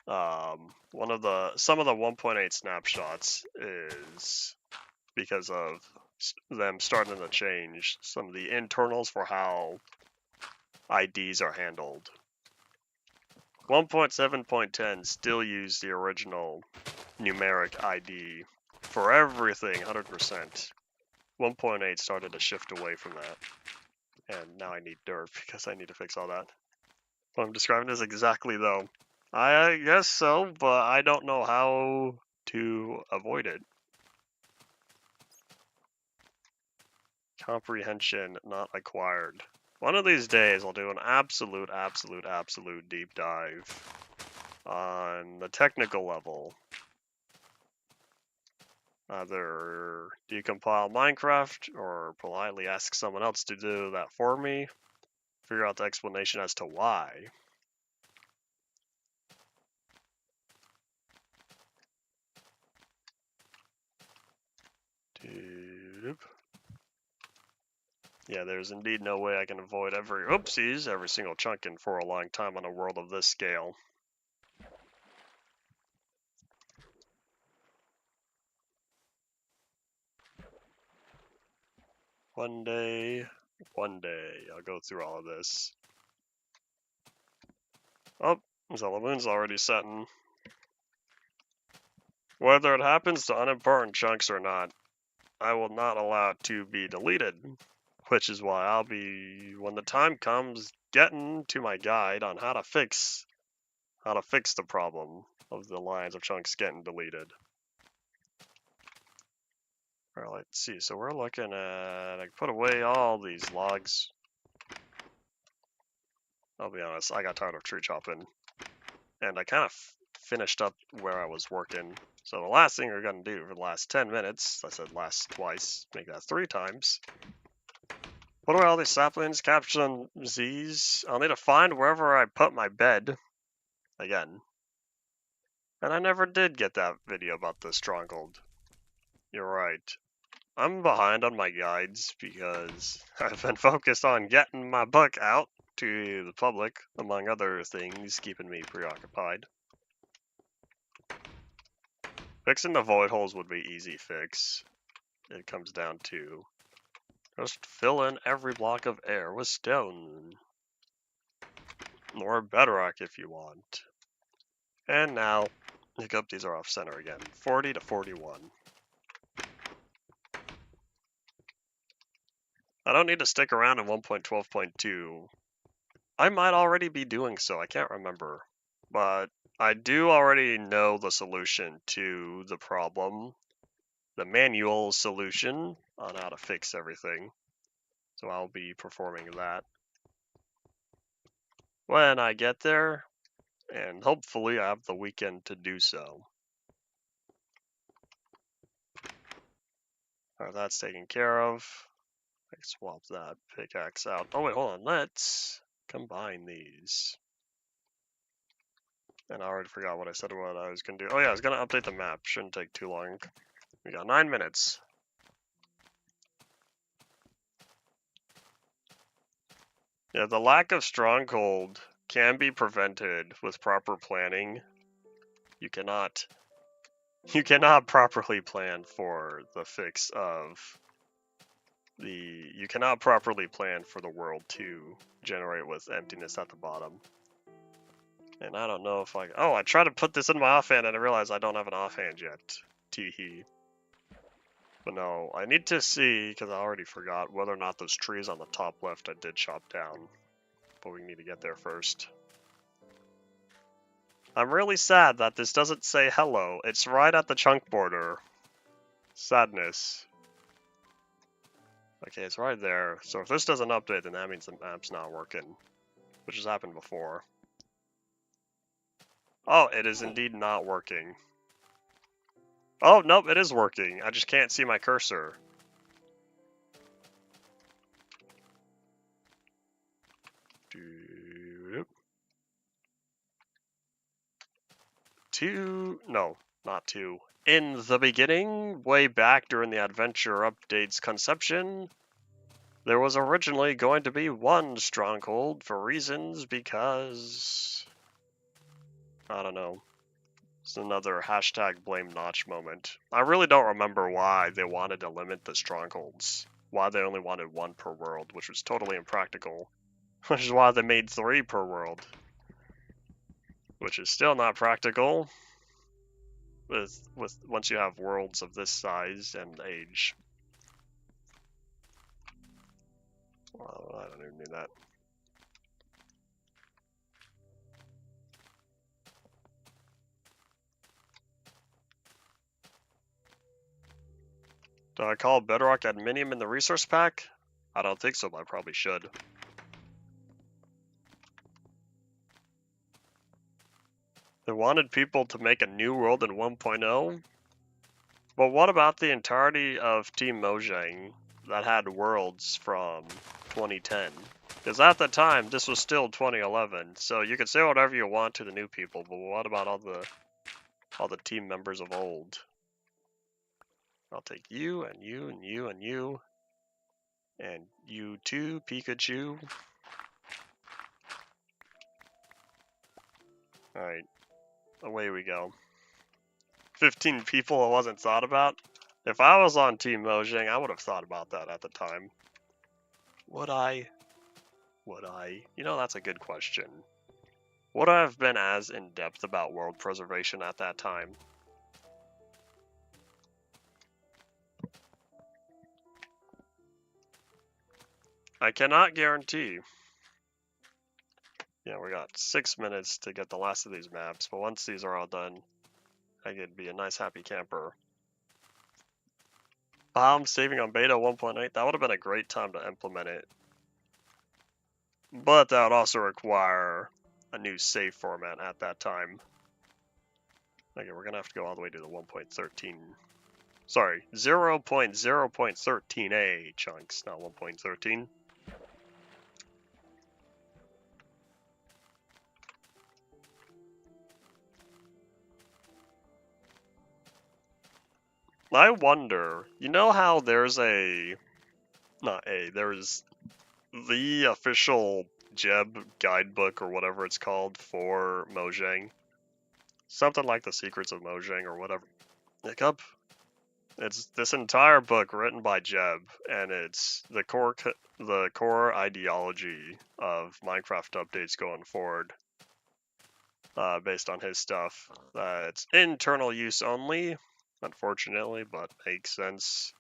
some of the 1.8 snapshots is because of them starting to change some of the internals for how IDs are handled. 1.7.10 still use the original numeric ID for everything, 100%. 1.8 started to shift away from that, and now I need dirt because I need to fix all that. What I'm describing is exactly though. I guess so, but I don't know how to avoid it. Comprehension not acquired. One of these days I'll do an absolute deep dive on the technical level. Either decompile Minecraft or politely ask someone else to do that for me. Figure out the explanation as to why. Yeah, there's indeed no way I can avoid every single chunk in for a long time on a world of this scale. One day, I'll go through all of this. Oh, so the moon's already setting. Whether it happens to unimportant chunks or not, I will not allow it to be deleted, which is why I'll be, when the time comes, getting to my guide on how to fix the problem of the lines of chunks getting deleted. Alright, let's see. So we're looking at, I put away all these logs. I'll be honest, I got tired of tree chopping, and I kind of finished up where I was working. So the last thing we're going to do for the last 10 minutes, I said last twice, make that 3 times. Put away all these saplings, capture some Z's. I'll need to find wherever I put my bed, again. And I never did get that video about the stronghold. You're right. I'm behind on my guides because I've been focused on getting my book out. to the public, among other things keeping me preoccupied. Fixing the void holes would be easy fix. It comes down to just fill in every block of air with stone. Or bedrock if you want. And now, hiccup, these are off center again. 40 to 41. I don't need to stick around in 1.12.2. I might already be doing so, I can't remember. But I do already know the solution to the problem. The manual solution on how to fix everything. So I'll be performing that when I get there, and hopefully I have the weekend to do so. Alright, that's taken care of. I can swap that pickaxe out. Oh wait, hold on, let's combine these. And I already forgot what I said what I was gonna do. Oh yeah, I was gonna update the map. Shouldn't take too long. We got 9 minutes. Yeah, the lack of stronghold can be prevented with proper planning. You cannot properly plan for the fix of you cannot properly plan for the world to generate with emptiness at the bottom. And I don't know if I tried to put this in my offhand and I realized I don't have an offhand yet. Teehee. But no, I need to see, because I already forgot, whether or not those trees on the top left I did chop down. But we need to get there first. I'm really sad that this doesn't say hello. It's right at the chunk border. Sadness. Okay, it's right there. So if this doesn't update, then that means the map's not working. Which has happened before. Oh, it is indeed not working. Oh, nope, it is working. I just can't see my cursor. No, not two. In the beginning, way back during the Adventure Update's conception, there was originally going to be one stronghold for reasons because... I don't know. It's another hashtag blame Notch moment. I really don't remember why they wanted to limit the strongholds. Why they only wanted one per world, which was totally impractical. Which is why they made 3 per world. Which is still not practical. With once you have worlds of this size and age. Well, I don't even need that. Do I call Bedrock Adminium in the resource pack? I don't think so, but I probably should. They wanted people to make a new world in 1.0? But what about the entirety of Team Mojang that had worlds from 2010? Because at the time, this was still 2011, so you could say whatever you want to the new people, but what about all the team members of old? I'll take you, and you, and you, and you. And you too, Pikachu. Alright, away we go. 15 people I wasn't thought about? If I was on Team Mojang, I would have thought about that at the time. Would I? Would I? You know, that's a good question. Would I have been as in-depth about world preservation at that time? I cannot guarantee. Yeah, we got 6 minutes to get the last of these maps, but once these are all done, I could be a nice happy camper. Bomb saving on beta 1.8, that would have been a great time to implement it. But that would also require a new save format at that time. Okay, we're gonna have to go all the way to the 1.13. Sorry, 0.0.13a chunks, not 1.13. I wonder, you know how there's there's the official Jeb guidebook or whatever it's called for Mojang. Something like The Secrets of Mojang or whatever. Hiccup. It's this entire book written by Jeb, and it's the core ideology of Minecraft updates going forward, based on his stuff. It's internal use only, unfortunately, but makes sense.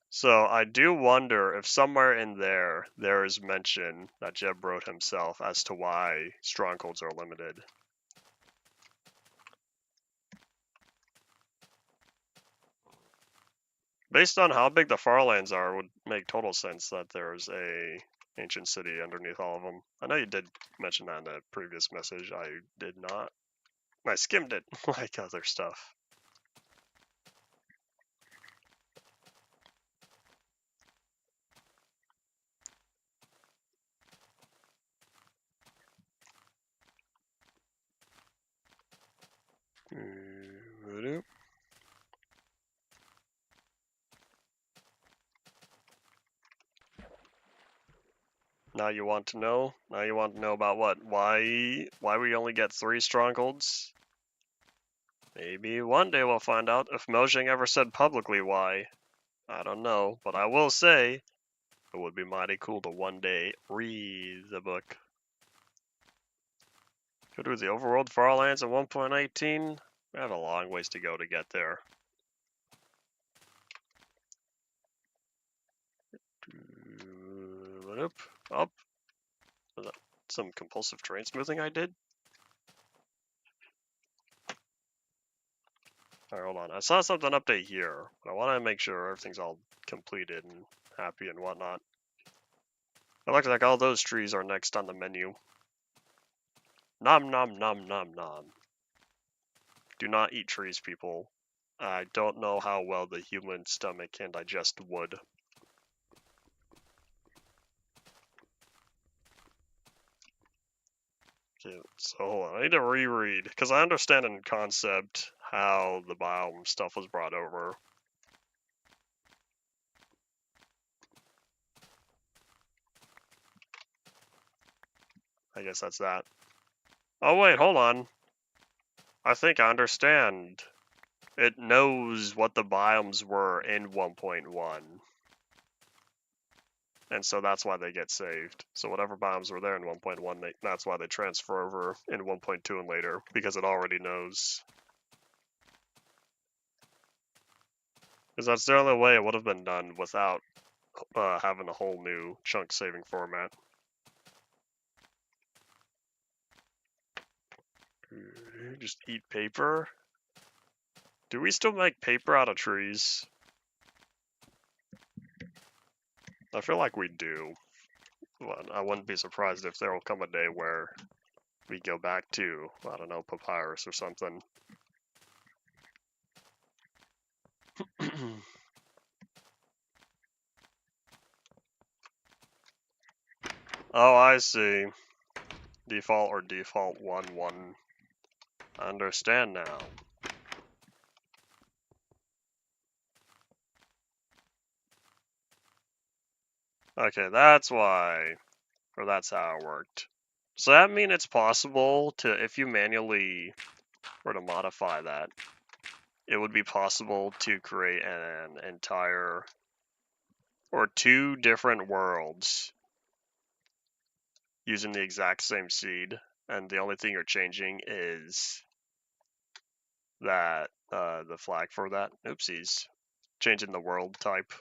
So I do wonder if somewhere in there is mention that Jeb wrote himself as to why strongholds are limited. Based on how big the Farlands are, it would make total sense that there's a ancient city underneath all of them. I know you did mention that in a previous message. I did not. I skimmed it like other stuff. Now you want to know? Now you want to know about what? Why we only get 3 strongholds? Maybe one day we'll find out if Mojang ever said publicly why. I don't know, but I will say it would be mighty cool to one day read the book. Go to the overworld Farlands at 1.18. We have a long ways to go to get there. Up. Was that some compulsive train smoothing I did? Alright, hold on. I saw something update here, but I want to make sure everything's all completed and happy and whatnot. It looks like all those trees are next on the menu. Nom nom nom nom nom. Do not eat trees, people. I don't know how well the human stomach can digest wood. Okay, so hold on. I need to reread, because I understand in concept how the biome stuff was brought over. I guess that's that. Oh wait, hold on. I think I understand. It knows what the biomes were in 1.1. And so that's why they get saved. So whatever biomes were there in 1.1, that's why they transfer over in 1.2 and later, because it already knows. Because that's the only way it would have been done without having a whole new chunk saving format. Just eat paper? Do we still make paper out of trees? I feel like we do. Well, I wouldn't be surprised if there will come a day where we go back to, I don't know, papyrus or something. Oh, I see. Default or default 1.1. I understand now. Okay, that's why, or that's how it worked. Does that mean it's possible to, if you manually were to modify that, it would be possible to create an entire, or 2 different worlds using the exact same seed, and the only thing you're changing is that, the flag for that. Oopsies. Changing the world type.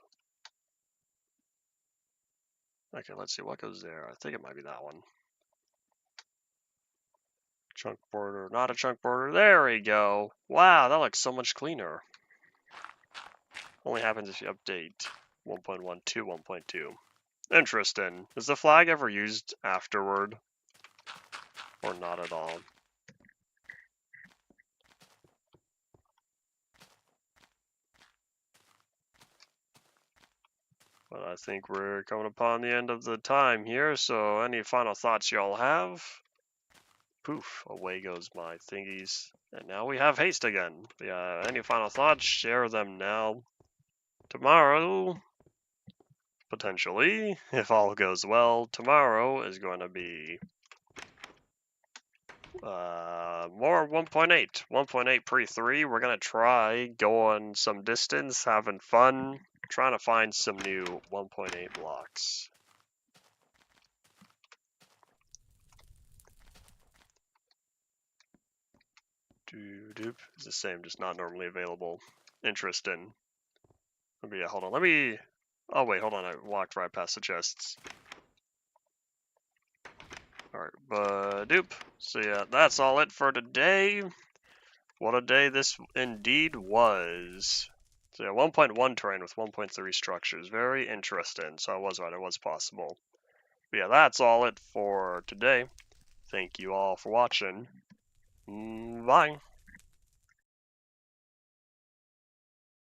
Okay, let's see, what goes there? I think it might be that one. Chunk border, not a chunk border. There we go. Wow, that looks so much cleaner. Only happens if you update 1.1 to 1.2. Interesting. Is the flag ever used afterward? Or not at all? But I think we're coming upon the end of the time here, so any final thoughts y'all have? Poof, away goes my thingies. And now we have haste again. Yeah, any final thoughts? Share them now. Tomorrow, potentially, if all goes well, tomorrow is going to be more 1.8. 1.8 pre-3. We're going to try going some distance, having fun, trying to find some new 1.8 blocks. Doop. It's the same, just not normally available. Interesting. Yeah, hold on. Let me... Oh, wait, hold on. I walked right past the chests. Alright, doop. So yeah, that's all it for today. What a day this indeed was. So yeah, 1.1 terrain with 1.3 structures. Very interesting. So I was right, it was possible. But yeah, that's all it for today. Thank you all for watching. Bye.